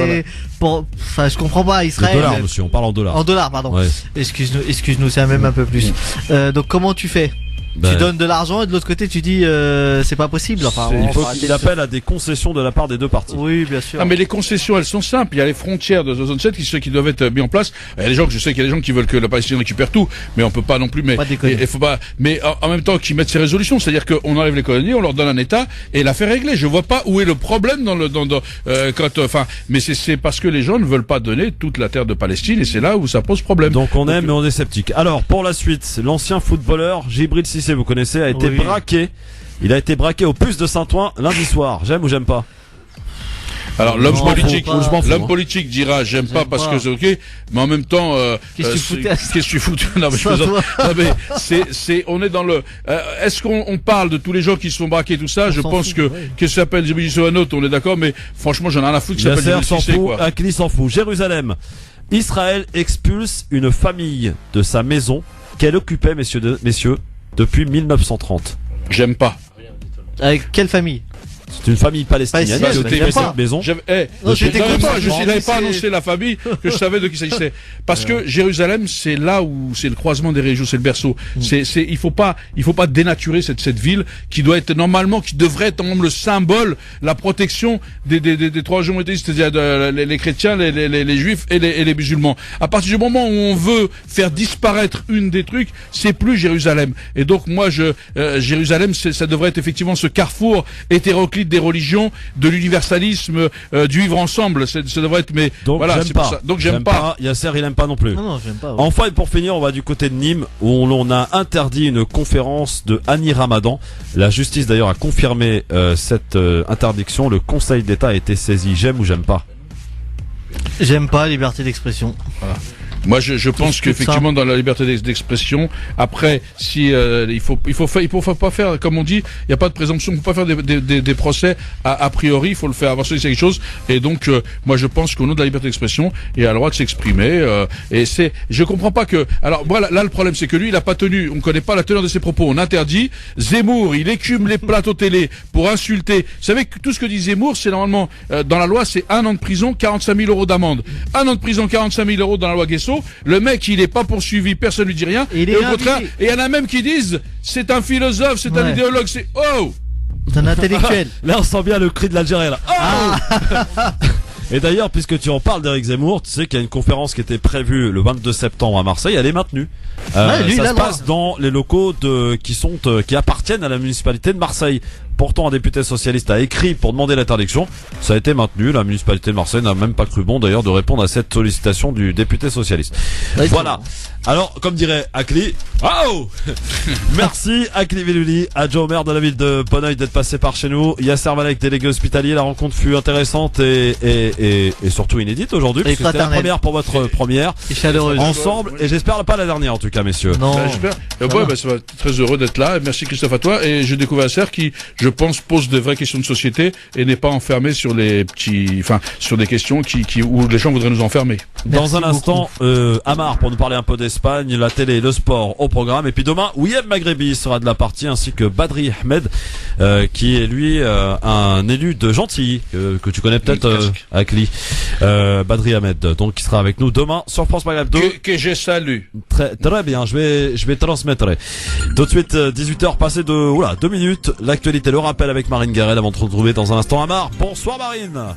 enfin, je comprends pas, Israël. En dollars, monsieur, on parle en dollars. En dollars, pardon. Ouais. Excuse-nous, c'est même un peu plus. Donc, comment tu fais? Tu donnes de l'argent et de l'autre côté tu dis c'est pas possible. Enfin, il faut qu'il appelle à des concessions de la part des deux parties. Oui, bien sûr. Ah, mais les concessions elles sont simples. Il y a les frontières de 67 qui doivent être mis en place. Il y a des gens je sais qu'il y a des gens qui veulent que la Palestine récupère tout, mais on peut pas non plus. Mais il faut pas. Mais en même temps qu'ils mettent ces résolutions, c'est-à-dire qu'on enlève les colonies, on leur donne un État et l'affaire est réglée. Je vois pas où est le problème mais c'est parce que les gens ne veulent pas donner toute la terre de Palestine et c'est là où ça pose problème. Donc on aime mais on est sceptique. Alors pour la suite, l'ancien footballeur Djibril Cissé, vous connaissez, a été braqué. Il a été braqué au puce de Saint-Ouen lundi soir. J'aime ou j'aime pas? Alors l'homme politique dira j'aime pas parce que c'est ok, mais en même temps qu'est-ce que tu fous? Non mais on est dans le est-ce qu'on parle de tous les gens qui se font braquer tout ça? Je pense que ça s'appelle Djibril Cissé, on est d'accord, mais franchement j'en ai rien à foutre. Yasser s'en fout, Akli s'en fout. Jérusalem. Israël expulse une famille de sa maison qu'elle occupait, messieurs, depuis 1930. J'aime pas. Avec quelle famille? C'est une famille palestinienne qui occupait cette maison. Je n'avais pas annoncé la famille que je savais de qui s'agissait. Parce que Jérusalem, c'est là où c'est le croisement des régions, c'est le berceau. Il faut pas dénaturer cette ville qui doit être normalement, qui devrait être même le symbole, la protection des trois régions monothéistes, c'est-à-dire les chrétiens, les juifs et les musulmans. À partir du moment où on veut faire disparaître une des trucs, c'est plus Jérusalem. Et donc moi, Jérusalem, ça devrait être effectivement ce carrefour hétéroclite des religions, de l'universalisme, du vivre ensemble. Ça devrait être, mais donc, voilà, c'est pas. pour ça. Donc j'aime pas. Yasser, il aime pas non plus. Non, j'aime pas. Ouais. Enfin, et pour finir, on va du côté de Nîmes où on a interdit une conférence de Annie Ramadan. La justice d'ailleurs a confirmé cette interdiction. Le Conseil d'État a été saisi. J'aime ou j'aime pas? J'aime pas liberté d'expression. Voilà. Moi, je pense qu'effectivement, dans la liberté d'expression, après, si il faut pas faire, comme on dit, il n'y a pas de présomption, il faut pas faire des procès a priori, il faut le faire avancer quelque chose. Et donc, moi, je pense qu'au nom de la liberté d'expression, il a le droit de s'exprimer. Et je comprends pas que. Alors, voilà, là, le problème, c'est que lui, il a pas tenu. On connaît pas la teneur de ses propos. On interdit. Zemmour, il écume les plateaux télé pour insulter. Vous savez que tout ce que dit Zemmour, c'est normalement dans la loi, c'est 1 an de prison, 45 000 euros d'amende. 1 an de prison, 45 000 euros dans la loi Guesso. Le mec, il est pas poursuivi, personne lui dit rien. Et au contraire, et il y en a même qui disent, c'est un philosophe, c'est un idéologue, c'est c'est un intellectuel. Là, on sent bien le cri de l'Algérien, là. Et d'ailleurs, puisque tu en parles d'Éric Zemmour, tu sais qu'il y a une conférence qui était prévue le 22 septembre à Marseille, elle est maintenue. Ça se passe dans les locaux qui appartiennent à la municipalité de Marseille. Pourtant, un député socialiste a écrit pour demander l'interdiction. Ça a été maintenu. La municipalité de Marseille n'a même pas cru bon, d'ailleurs, de répondre à cette sollicitation du député socialiste. Voilà. Alors, comme dirait Akli, merci Akli Velouli, adjoint au maire de la ville de Bonneuil, d'être passé par chez nous. Yasser Malek, délégué hospitalier. La rencontre fut intéressante et surtout inédite aujourd'hui, puisque c'était la première pour votre première. Et chaleureuse. Ensemble, et j'espère pas la dernière en tout cas, messieurs. Non. J'espère. Ça va être très heureux d'être là. Merci Christophe à toi. Et je découvre Yasser qui, je pense, pose de vraies questions de société et n'est pas enfermé sur sur des questions où les gens voudraient nous enfermer. Dans un instant, Amar pour nous parler un peu d'Espagne, la télé, le sport au programme. Et puis demain, Ouieb Maghrebi sera de la partie, ainsi que Badri Ahmed, qui est lui un élu de Gentilly, que tu connais peut-être, Akli. Badri Ahmed, donc qui sera avec nous demain sur France Maghreb 2. Que je salue. Très bien, je vais transmettre. Tout de suite, 18h passé de 2 minutes. L'actualité, le rappel avec Marine Garel avant de retrouver dans un instant Amar. Bonsoir Marine.